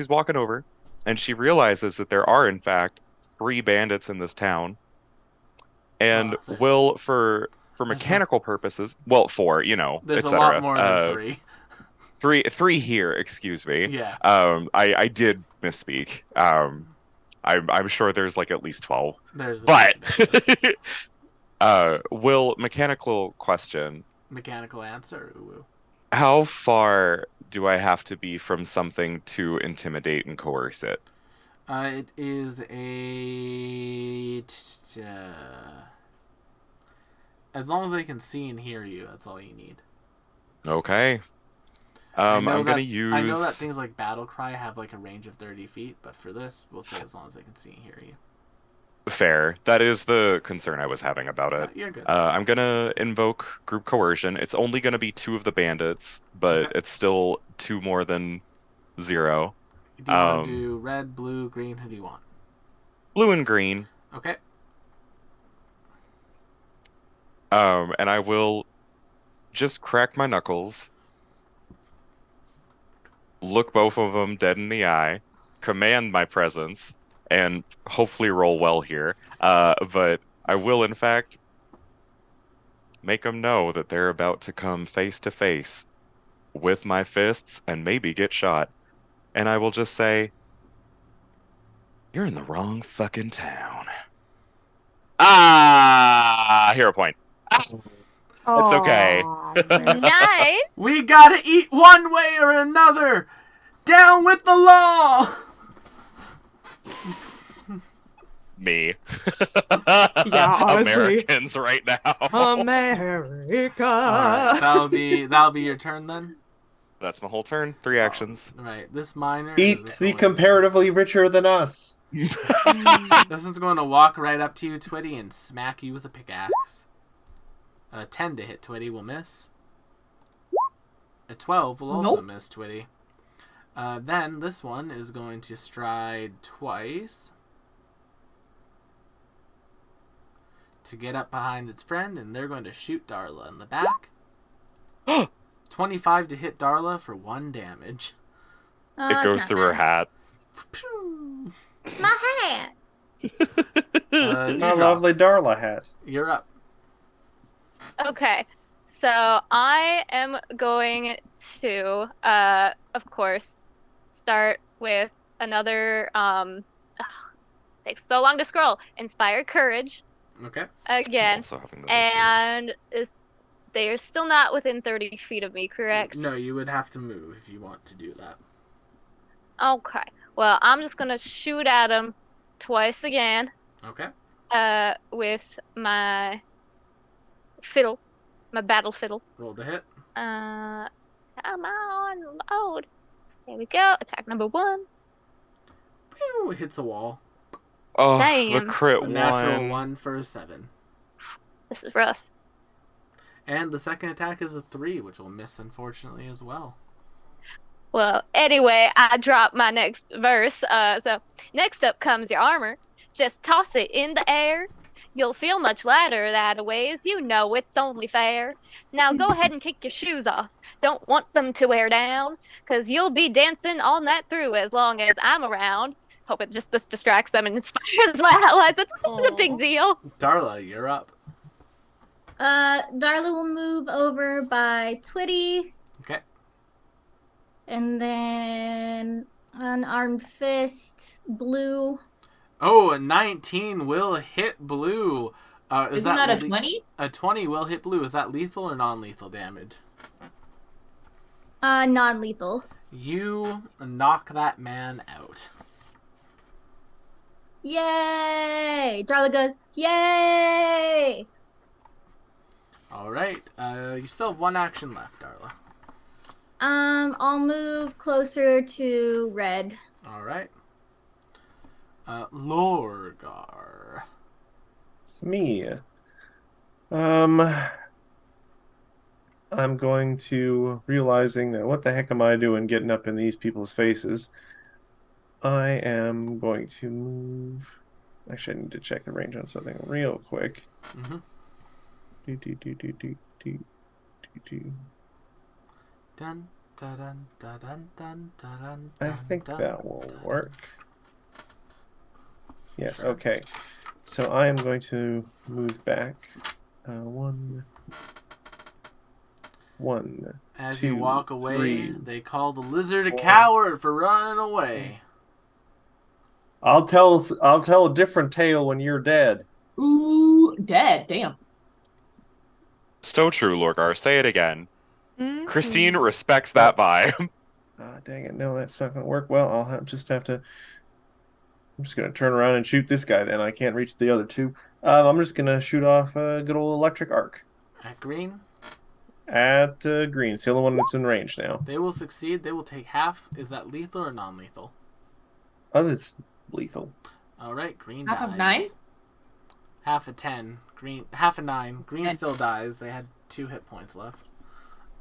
walking over, and she realizes that there are in fact 3 bandits in this town, and there's- will for mechanical purposes, well, 4, There's a etc. lot more than 3. Three here, excuse me. Yeah. I did misspeak. I'm sure there's like at least 12. There's a But bunch of bandits. Will, mechanical question. Mechanical answer. Ooh. How far do I have to be from something to intimidate and coerce it? It is as long as they can see and hear you, that's all you need. Okay. I'm gonna use. I know that things like Battle Cry have like a range of 30 feet, but for this, we'll say as long as they can see and hear you. Fair. That is the concern I was having about it. You're good. I'm gonna invoke group coercion. It's only gonna be 2 of the bandits, but Okay. it's still 2 more than 0. Do you want to do red, blue, green? Who do you want? Blue and green. Okay. And I will just crack my knuckles, look both of them dead in the eye, command my presence, and hopefully roll well here. But I will, in fact, make them know that they're about to come face to face with my fists and maybe get shot. And I will just say, "You're in the wrong fucking town." Hero point. It's okay. Nice. We gotta eat one way or another. Down with the law. Me. Yeah, honestly. Americans right now. America. Alright, that'll be your turn then. That's my whole turn. 3 actions. Right, this miner Eat is the going comparatively richer than us. This is going to walk right up to you, Twitty, and smack you with a pickaxe. 10 to hit Twitty will miss. A 12 will also Nope. miss Twitty. Then this one is going to stride twice to get up behind its friend, and they're going to shoot Darla in the back. 25 to hit Darla for 1 damage. It goes through her hat. Pew. My hat. My Dewdrop, lovely Darla hat. you're up. Okay, so I am going to, of course, start with another, takes so long to scroll. Inspire courage Okay. again, Also having that issue. and they are still not within 30 feet of me, correct? No, you would have to move if you want to do that. Okay, well, I'm just gonna shoot at him twice again, Okay. with my fiddle, my battle fiddle. Roll the hit. Come on, load. There we go. Attack number 1. Pew, hits a wall. Oh, the Damn. crit A natural one. 1 for a 7. This is rough. And the second attack is a 3, which will miss, unfortunately, as well. Well, anyway, I dropped my next verse. So next up comes your armor. Just toss it in the air. You'll feel much lighter that ways. You know it's only fair. Now go ahead and kick your shoes off. Don't want them to wear down, 'cause you'll be dancing all night through as long as I'm around. Hope this distracts them and inspires my allies. This isn't a big deal. Darla, you're up. Darla will move over by Twitty, Okay. and then unarmed fist, blue. Oh, a 19 will hit blue. Isn't that a 20? A 20 will hit blue. Is that lethal or non-lethal damage? Non-lethal. You knock that man out. Yay! Darla goes, yay! All right. You still have 1 action left, Darla. I'll move closer to red. All right. Lorgar. It's me. I'm going to, realizing that what the heck am I doing getting up in these people's faces? I am going to move. Actually, I need to check the range on something real quick. Mm-hmm. Dun, dun, dun, dun, dun, dun, dun, I dun, think dun, that will dun. work. Yes, Sure. okay. So I am going to move back. One. As two, you walk away, three, they call the lizard a 4. coward for running away. I'll tell a different tale when you're dead. Ooh, dead. Damn. So true, Lorgar. Say it again. Mm-hmm. Christine respects that vibe. Dang it! No, that's not gonna work. Well, just have to. I'm just gonna turn around and shoot this guy. Then I can't reach the other 2. I'm just gonna shoot off a good old electric arc At green, at green. It's the only one that's in range now. they will succeed. They will take half. Is that lethal or non-lethal? Oh, it's lethal. All right, green Half dies. of 9? Half of 10. Green, half of 9. Green Okay. still dies. They had 2 hit points left.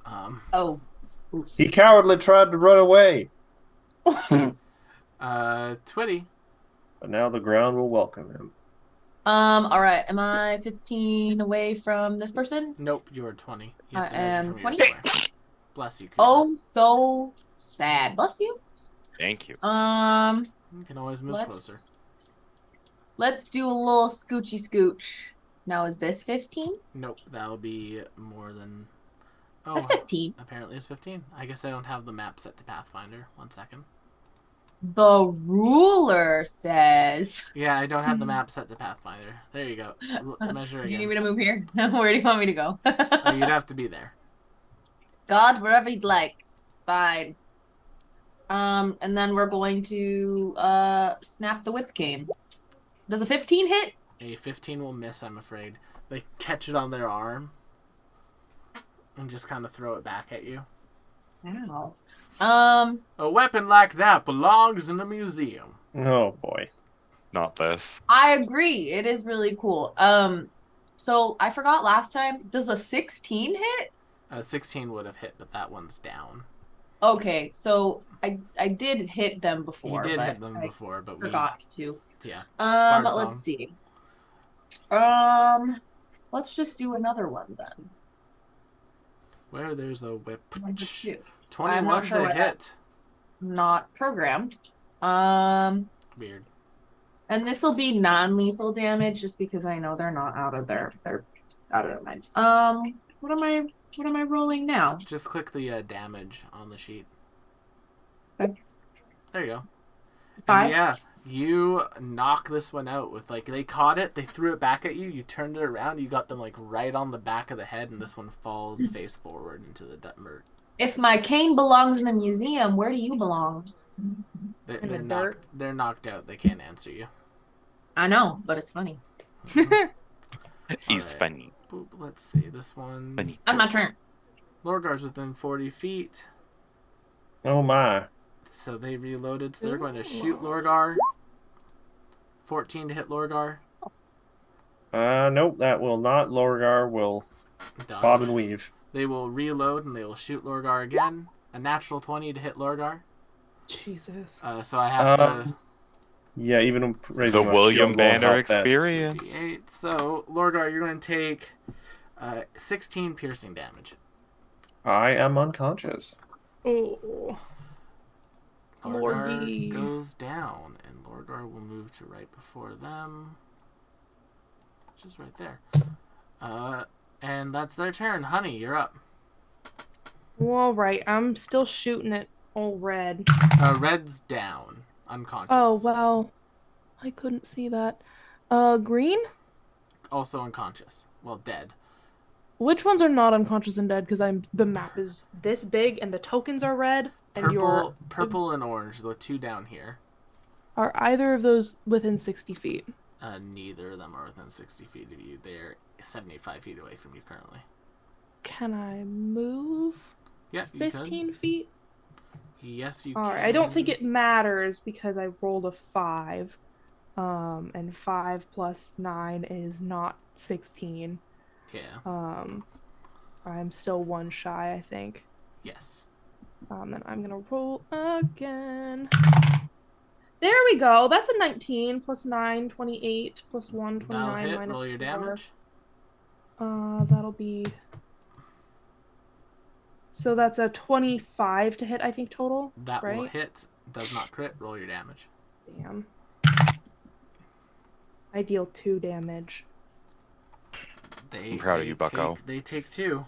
Oh. Oof. He cowardly tried to run away, Twitty. but now the ground will welcome him. All right. Am I 15 away from this person? Nope, you are 20. You have I to measure am from your 20? square. Bless you. Cooper. Oh, so sad. Bless you. Thank you. You can always move closer. Let's do a little scoochy scooch. Now, is this 15? Nope, that'll be more than. Oh, That's 15. apparently it's 15. I guess I don't have the map set to Pathfinder. 1 second. The ruler says. Yeah, I don't have the map set to Pathfinder. There you go. Measure Do you again. need me to move here? Where do you want me to go? Oh, you'd have to be there. God, wherever you'd like. Fine. And then we're going to snap the whip game. Does a 15 hit? A 15 will miss, I'm afraid. They catch it on their arm and just kind of throw it back at you. Wow. A weapon like that belongs in a museum. Oh boy. Not this. I agree. It is really cool. So I forgot last time. Does a 16 hit? 16 would have hit, but that one's down. Okay, so I did hit them before. You did but hit them I before, but forgot to. Yeah. Let's see. Let's just do another one then. Where there's a whip. Number 2. 21's sure a where hit. Not programmed. Weird. And this will be non-lethal damage, just because I know they're not out of their mind. What am I rolling now? Just click the damage on the sheet. Okay. There you go. 5. And yeah, you knock this one out with like they caught it, they threw it back at you, you turned it around, you got them like right on the back of the head, and this one falls face forward into the dirt. If my cane belongs in a museum, where do you belong? They're In the dirt? knocked. They're knocked out. They can't answer you. I know, but it's funny. He's Alright. funny. Boop, let's see this one. Funny. On my turn. Lorgar's within 40 feet, Oh my. so they reloaded. So they're going to shoot Lorgar. 14 to hit Lorgar. Nope, that will not. Lorgar will Dodge. bob and weave. They will reload and they will shoot Lorgar again. A natural 20 to hit Lorgar. Jesus. So I have to. Yeah, even raising The my William shield won't Banner help that. experience. D8. So Lorgar, you're going to take 16 piercing damage. I am unconscious. Oh. Lorgar Lordy. goes down, and Lorgar will move to right before them, which is right there. And that's their turn. Honey, you're up. All right. I'm still shooting at old Red. Red's down, unconscious. Oh, well. I couldn't see that. Green? Also unconscious. Well, dead. Which ones are not unconscious and dead? Because the map is this big and the tokens are red. And Purple and orange, the two down here. Are either of those within 60 feet? Neither of them are within 60 feet of you. They're 75 feet away from you currently. Can I move Yeah, you 15 feet? Yes, you can. Alright, I don't think it matters because I rolled a 5. And 5 plus 9 is not 16. Yeah. I'm still 1 shy, I think. Yes. Then I'm gonna roll again. There we go. That's a 19 plus 9, 28 plus 1, That'll 29 hit. minus Roll your 4. damage. That'll be. So that's a 25 to hit, I think, total. That right? will hit. Does not crit. Roll your damage. Damn. I deal 2 damage. I'm proud of you, Bucko. They take 2.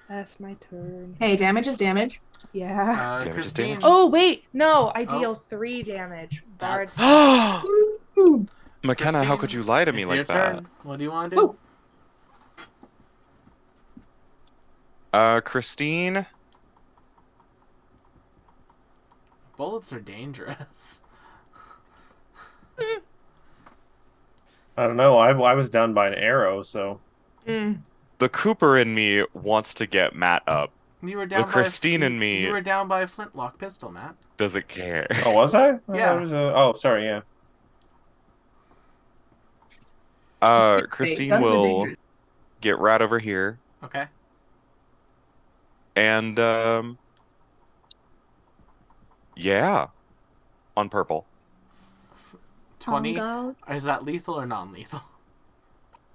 That's my turn. Hey, damage is damage. Yeah. Damage is Christine. damage. Oh, wait. No, I Oh. deal 3 damage. Bard. That's- McKenna, how could you lie to me It's like your that? turn. What do you want to do? Christine, Bullets are dangerous. I don't know. I was down by an arrow, so the Cooper in me wants to get Matt up. You were down Christine by, and me- You were down by a flintlock pistol, Matt. Doesn't care. oh, was I? Yeah. That was oh, sorry. Yeah. Christine guns are will dangerous. get right over here Okay. and yeah, on purple. 20. Tongo. Is that lethal or non-lethal?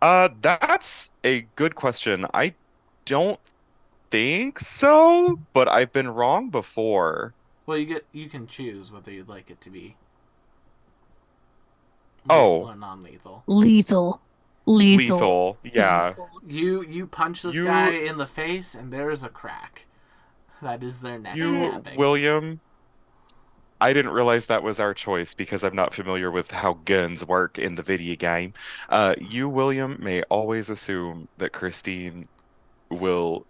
That's a good question. I don't think so, but I've been wrong before. Well, you can choose whether you'd like it to be. Oh. Lethal or non-lethal. Lethal. Lethal. Yeah. You punch this You- guy in the face, and there's a crack. That is their neck You, snapping. William, I didn't realize that was our choice because I'm not familiar with how guns work in the video game. You, William, may always assume that Christine will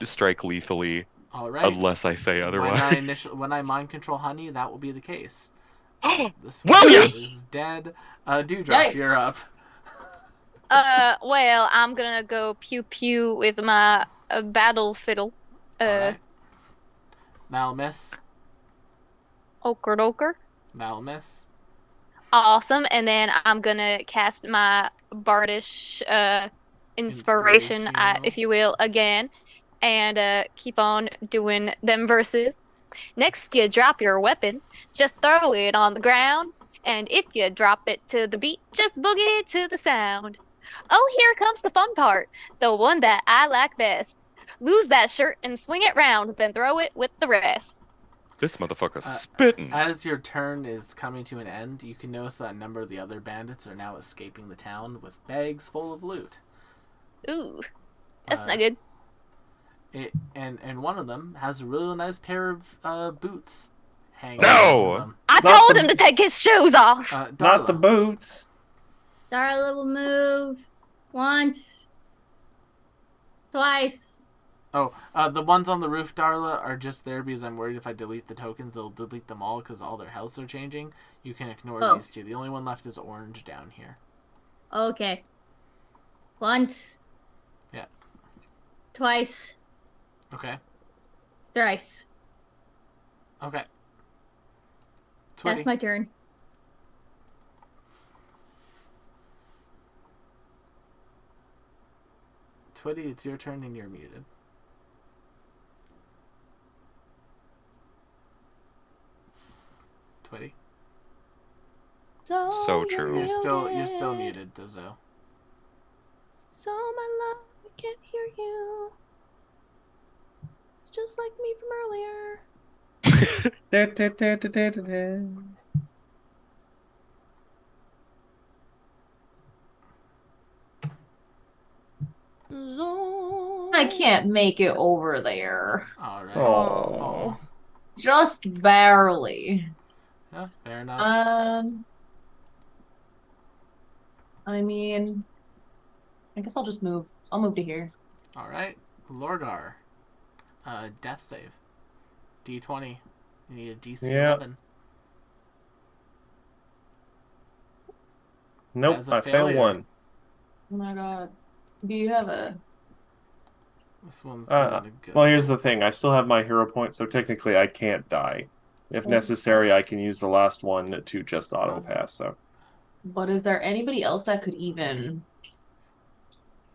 strike lethally All right. unless I say otherwise. When I mind control Honey, that will be the case. This William! one is dead. Dewdrop, Yikes. you're up. Well, I'm gonna go pew pew with my battle fiddle. Alright. That'll miss. Ochre. That'll miss. Awesome. And then I'm gonna cast my bardish inspiration, Inspirational. if you will, again, and keep on doing them verses. Next, you drop your weapon, just throw it on the ground, and if you drop it to the beat, just boogie to the sound. Oh, here comes the fun part, the one that I like best. Lose that shirt and swing it round, then throw it with the rest. This motherfucker's spitting. As your turn is coming to an end, you can notice that a number of the other bandits are now escaping the town with bags full of loot. Ooh, that's not good. And one of them has a really nice pair of boots hanging No! onto them. I Not told the- him to take his shoes off. Not the Darla, boots. Darla will move once, twice. the ones on the roof, Darla, are just there because I'm worried if I delete the tokens, they'll delete them all because all their healths are changing. You can ignore Oh. these two. The only one left is orange down here. Okay. Once. Yeah. Twice. Okay. Thrice. Okay. That's my turn. Twitty, it's your turn and you're muted. Twitty. So true. You're still muted, Dizzo. So my love, I can't hear you. It's just like me from earlier. I can't make it over there. Alright. Oh. Just barely. Yeah, fair enough. I mean, I guess I'll just move. I'll move to here. Alright. Lorgar. Death save. D20. You need a DC Yeah. 11. Nope, As a I failed failure. one. Oh my god. Do you have a... This one's Uh, not good. Well, here's the thing. I still have my hero point, so technically I can't die. If necessary, I can use the last one to just auto pass. So But is there anybody else that could even...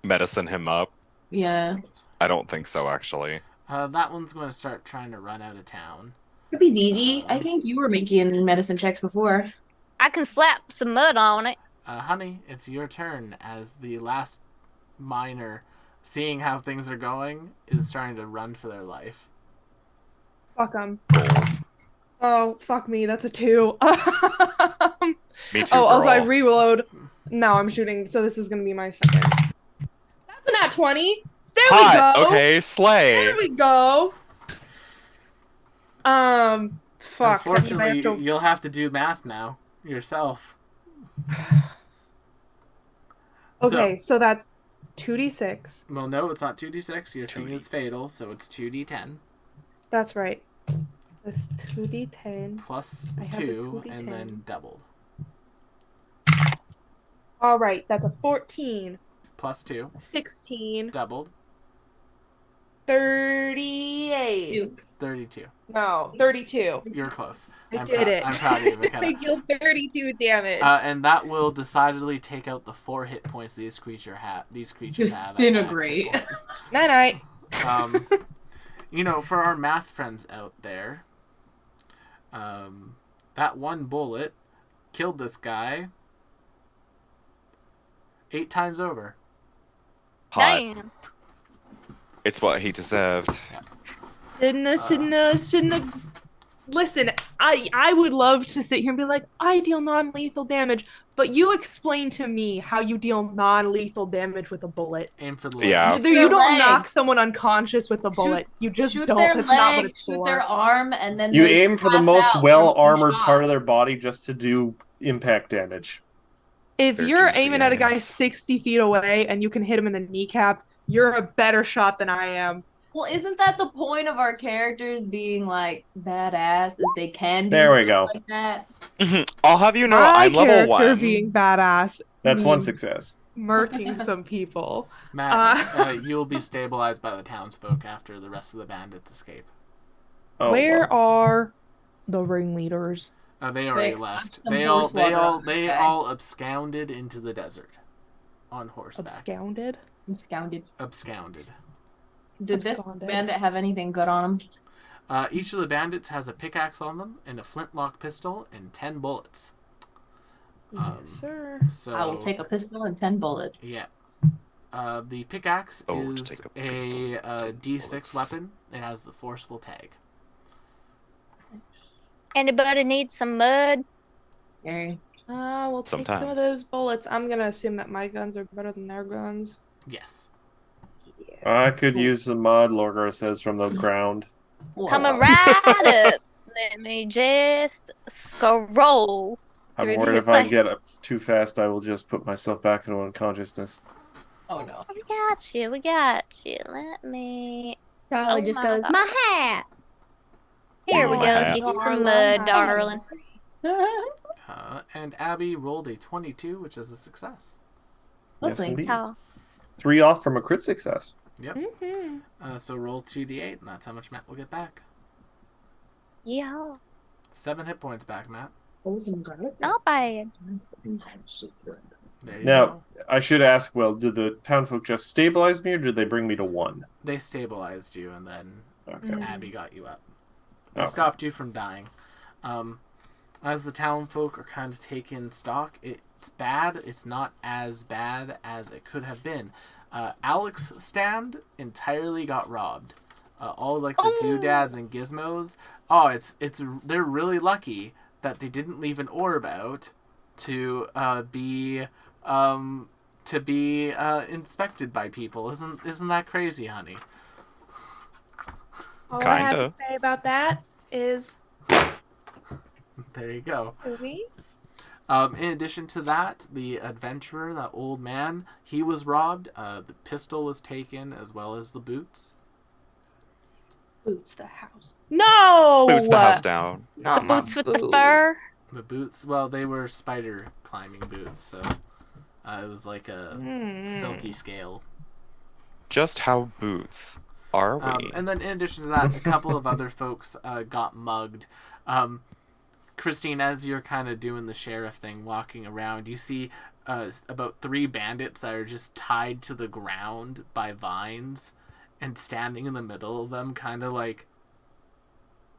Medicine him up? Yeah. I don't think so, actually. That one's going to start trying to run out of town. Could be Dee Dee. I think you were making medicine checks before. I can slap some mud on it. Honey, it's your turn as the last miner, seeing how things are going, is trying to run for their life. Fuck 'em. Goals. Oh, fuck me. That's a 2. Me too, Oh, also I girl. reload. Now I'm shooting, so this is gonna be my second. That's a nat 20. There Hot! we go. Okay, slay! There we go. Fuck. Unfortunately, I have to- you'll have to do math now yourself. Okay, so that's 2d6. Well, no, it's not 2d6. Your thing is fatal, so it's 2d10 That's right. This 2d10 plus I have a 2, 2d10. and then doubled. All right, that's a 14, Plus 2, 16, doubled, 38. 32. No, 32. You're close. I did it. I'm proud of you, McKenna. I deal 32 damage. And that will decidedly take out the 4 hit points these creatures have. Disintegrate. At max hit Night night. point. You know, for our math friends out there, that one bullet killed this guy 8 times over. Hot. Damn. It's what he deserved. Shouldn't have. Listen, I would love to sit here and be like, I deal non-lethal damage, but you explain to me how you deal non-lethal damage with a bullet. Aim for the Yeah. Either you Their don't leg. knock someone unconscious with a bullet, you just Shoot don't. their That's leg, not what it's shoot for. their arm, and then you they aim for the pass most out from well-armored shot. part of their body just to do impact damage. If They're you're juicy aiming at a guy ends. 60 feet away and you can hit him in the kneecap, you're a better shot than I am. Well, isn't that the point of our characters being like badass? Is they can do There we stuff go. like that? I'll have you know, My I'm level character 1. being badass That's one means success. murking some people. Matt, you will be stabilized by the townsfolk after the rest of the bandits escape. Oh, Where well. are the ringleaders? They already Fix left. some They horse water on they that guy. all absconded into the desert on horseback. Absconded? I'm scounded. Absconded. Did this Absconded. bandit have anything good on him? Each of the bandits has a pickaxe on them and a flintlock pistol and 10 bullets. Yes, sir. So I will take a pistol and 10 bullets. Yeah. The pickaxe Oh, to is take a pistol, a D6 bullets. weapon. It has the forceful tag. Anybody need some mud? Gary. We'll take some of Sometimes. those bullets. I'm gonna assume that my guns are better than their guns. Yes. I could use the mud, Lorgar says from the ground. Coming right up. Let me just scroll I'm through worried these. if I get up too fast, I will just put myself back into unconsciousness. Oh no. We got you. We got you. Let me. Charlie Oh just my goes, God. my hat. Here we My go. hat. Get you some Darla, mud, my darling. And Abby rolled a 22, which is a success. Yes, Lovely. indeed. Oh. 3 off from a crit success. Yep. Mm-hmm. So roll 2d8, and that's how much Matt will get back. Yeah. 7 hit points back, Matt. Not bad. There you Now, go. I should ask, well, did the townfolk just stabilize me, or did they bring me to 1? They stabilized you, and then Okay. Abby got you up. They Okay. stopped you from dying. As the town folk are kind of taking stock, it's bad. It's not as bad as it could have been. Alex stand entirely got robbed. All like the doodads and gizmos. Oh, they're really lucky that they didn't leave an orb out to be inspected by people. Isn't that crazy, honey? All I have Kinda. to say about that is There you go. movie. In addition to that, the adventurer, that old man, he was robbed. The pistol was taken, as well as the boots. Boots the house. No. Boots the house down. Not The my boots with the boots. fur. The boots, well, they were spider climbing boots, so it was like a silky scale. Just how boots are we? And then in addition to that, a couple of other folks got mugged. Christine, as you're kind of doing the sheriff thing, walking around, you see about 3 bandits that are just tied to the ground by vines, and standing in the middle of them, kind of like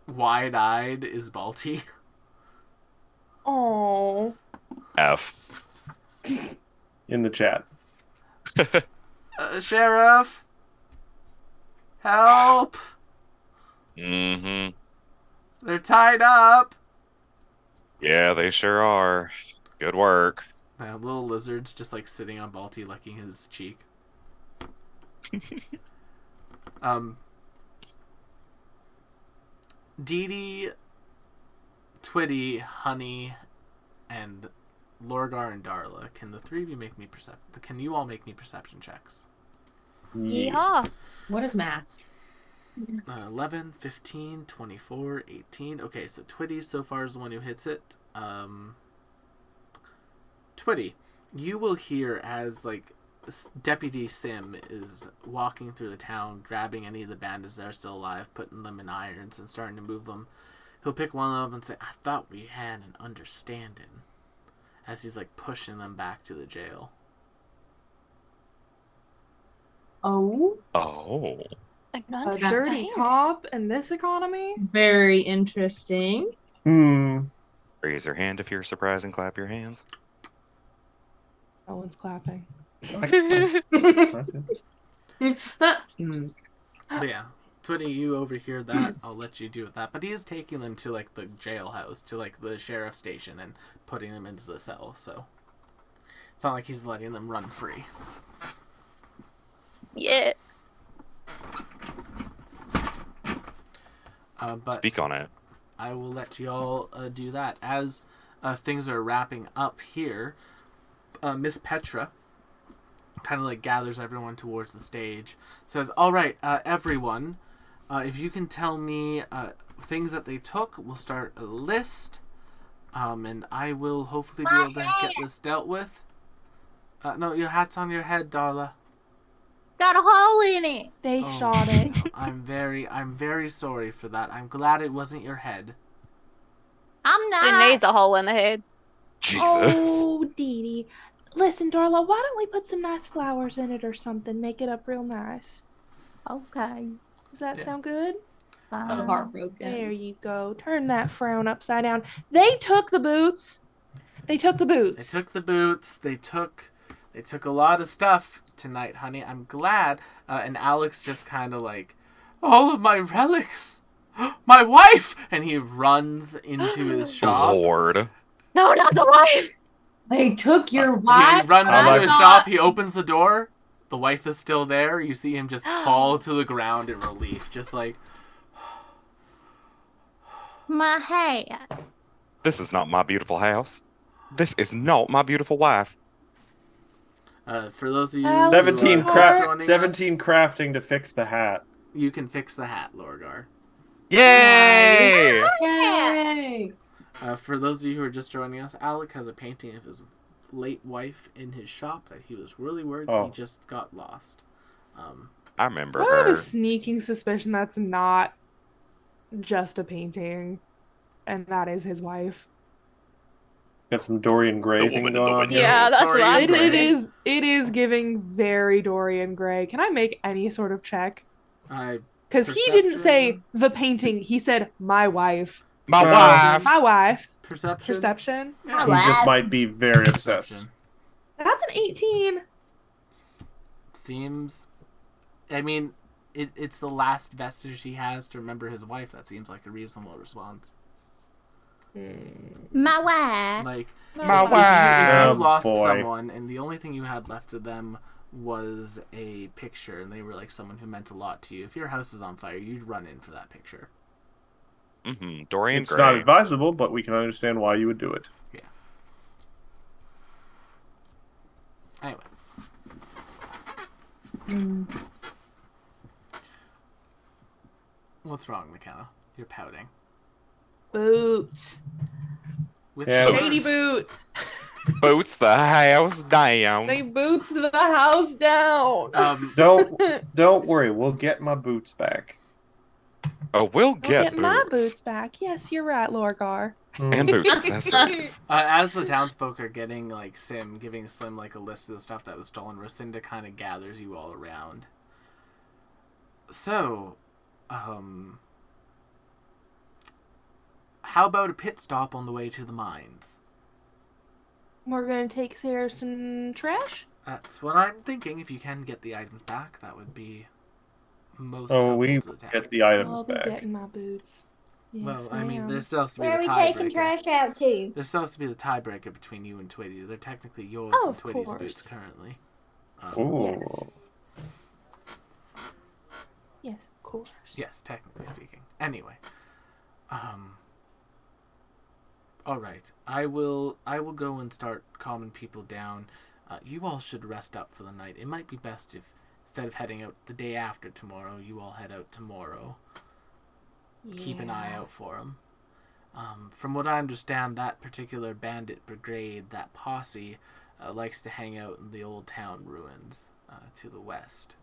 wide-eyed, is Balti. Oh. F. In the chat. Sheriff, help! Mm-hmm. They're tied up. Yeah, they sure are. Good work. Little lizard's just like sitting on Balti, licking his cheek. Dee Dee, Twitty, Honey, and Lorgar and Darla. Can the 3 of you make me Can you all make me perception checks? Yeehaw. What is math? 11, 15, 24, 18. Okay, so Twitty so far is the one who hits it. Twitty, you will hear as like Deputy Sim is walking through the town, grabbing any of the bandits that are still alive, putting them in irons and starting to move them. He'll pick one up and say, "I thought we had an understanding," as he's like pushing them back to the jail. Oh. Oh. A Another dirty stand. cop in this economy? Very interesting. Raise your hand if you're surprised and clap your hands. No one's clapping. But yeah, Twitty, you overhear that. I'll let you do with that. But he is taking them to like the jailhouse, to like the sheriff's station, and putting them into the cell. So it's not like he's letting them run free. Yeah. But Speak on it. I will let you all do that. As things are wrapping up here, Miss Petra kind of like gathers everyone towards the stage, says, "All right, everyone, if you can tell me things that they took, we'll start a list, and I will hopefully be able to get this dealt with." No, your hat's on your head, Darla. Got a hole in it. They Oh, shot it. I'm very sorry for that. I'm glad it wasn't your head. I'm It not. needs a hole in the head. Jesus. Oh, Dee Dee. Listen, Darla, why don't we put some nice flowers in it or something? Make it up real nice. Okay. Does that Yeah. sound good? So Fine. heartbroken. There you go. Turn that frown upside down. They took the boots. They took the They boots. took the boots. They took a lot of stuff tonight, honey. I'm glad. And Alex just kind of like, all of my relics. My wife! And he runs into his shop. Lord. No, not the wife. They took your He wife. runs I into like- his shop. He opens the door. The wife is still there. You see him just fall to the ground in relief, just like. My hat. This is not my beautiful house. This is not my beautiful wife. For those of you Alex, who are 17 just joining us, 17 crafting to fix the hat. you can fix the hat, Lorgar. Yay! Yay! For those of you who are just joining us, Alec has a painting of his late wife in his shop that he was really worried that he just got lost. I remember I have a her. sneaking suspicion that's not just a painting, and that is his wife. Got some Dorian Gray The thing woman in going the on window. here. Yeah, that's what I'm Torian It Gray. is giving very Dorian Gray. Can I make any sort of check? Because he didn't say Perception. the painting. He said my wife. My Well, wife. My wife. Perception. Perception. Yeah. He just might be very obsessed. Perception. That's an 18. Seems. I mean, it's the last vestige he has to remember his wife. That seems like a reasonable response. My wife. Like, My if wife. you lost boy. someone and the only thing you had left of them was a picture and they were like someone who meant a lot to you, if your house is on fire, you'd run in for that picture. Dorian It's Gray. not advisable, but we can understand why you would do it. Anyway. What's wrong, McKenna? You're pouting. Boots. With Yeah. Shady boots. Boots the house down. They boots the house down. Don't worry, we'll get my boots back. Oh, we'll I'll get get my boots back. Yes, you're right, Lorgar. And boots accessories. As the townsfolk are giving Slim like a list of the stuff that was stolen, Rocinda kind of gathers you all around. So, how about a pit stop on the way to the mines? We're gonna take Sarah some trash. That's what I'm thinking. If you can get the items back, that would be most Oh, helpful we to the town. get the items I'll be back. getting my boots. Yes, Well, I mean, ma'am. there still has to be Where are the we taking tiebreaker. trash out to? There still has to be the tiebreaker between you and Twitty. They're technically yours Oh, and of Twitty's course. boots currently. Ooh. Yes. Yes, of course. Yes, technically speaking. Anyway, all right. I will go and start calming people down. You all should rest up for the night. It might be best if instead of heading out the day after tomorrow, you all head out tomorrow. Keep an eye out for them. From what I understand, that particular bandit brigade, that posse, likes to hang out in the old town ruins to the west.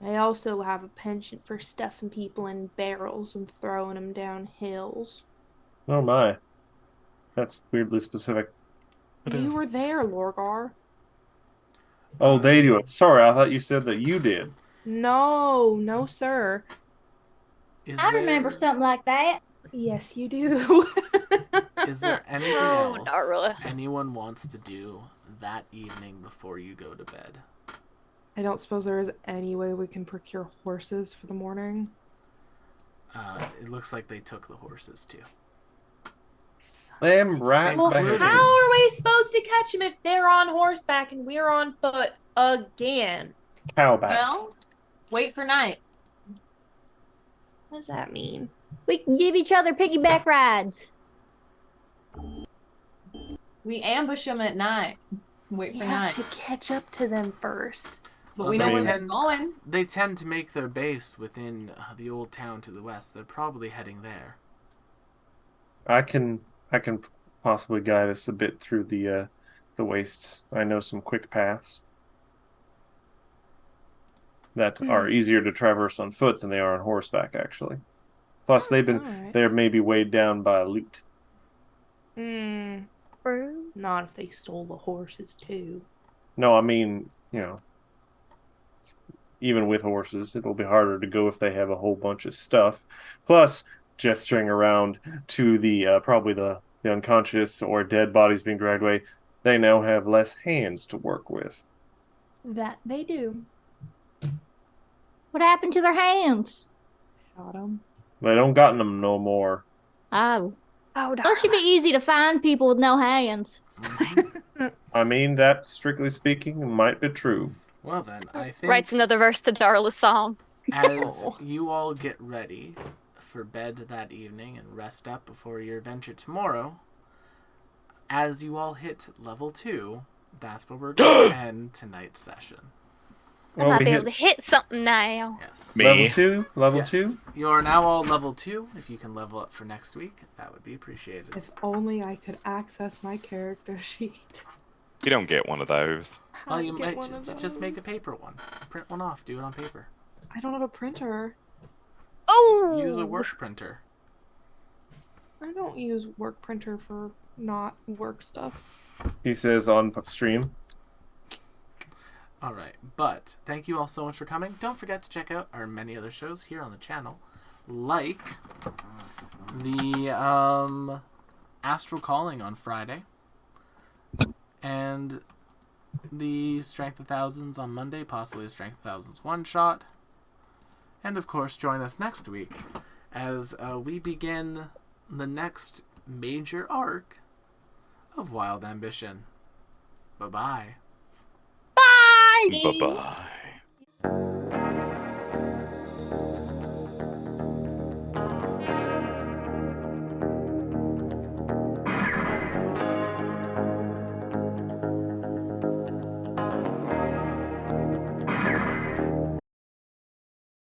I also have a penchant for stuffing people in barrels and throwing them down hills. Oh my. That's weirdly specific. You were there, Lorgar. Oh, they do it. Sorry, I thought you said that you did. No, sir. I remember something like that. Yes, you do. Is there anything No, else not really. anyone wants to do that evening before you go to bed? I don't suppose there is any way we can procure horses for the morning. It looks like they took the horses too. Them right Well, back. how are we supposed to catch them if they're on horseback and we're on foot again? Cowback. Well, wait for night. What does that mean? We can give each other piggyback rides. We ambush them at night. Wait We for have night. to catch up to them first. But Well, we know they where they're tend- going. They tend to make their base within the old town to the west. They're probably heading there. I can possibly guide us a bit through the wastes. I know some quick paths that are easier to traverse on foot than they are on horseback, actually. Plus, Alright. they're maybe weighed down by loot. Not if they stole the horses too. No, I mean, even with horses, it'll be harder to go if they have a whole bunch of stuff. Plus, gesturing around to the probably the unconscious or dead bodies being dragged away, they now have less hands to work with. That they do. What happened to their hands? Shot him. They don't got them no more. Oh. Oh, Those should be easy to find people with no hands. I mean, that, strictly speaking, might be true. Well then, I think Writes another verse to Darla's song. as Oh. you all get ready for bed that evening and rest up before your adventure tomorrow, as you all hit level 2, that's where we're going to end tonight's session. I Well, might we be hit able to hit something now. Yes. Me. level 2? Level Yes. 2? You are now all level 2. If you can level up for next week, that would be appreciated. If only I could access my character sheet. You don't get one of those. Well, I'd you get might one of just make a those. paper one. Print one off. Do it on paper. I don't have a printer. Oh! Use a work printer. I don't use work printer for not work stuff. He says on stream. All right, but thank you all so much for coming. Don't forget to check out our many other shows here on the channel, like the Astral Calling on Friday, and the Strength of Thousands on Monday, possibly a Strength of Thousands one-shot. And of course, join us next week as we begin the next major arc of Wild Ambition. Bye-bye. Bye! Bye bye.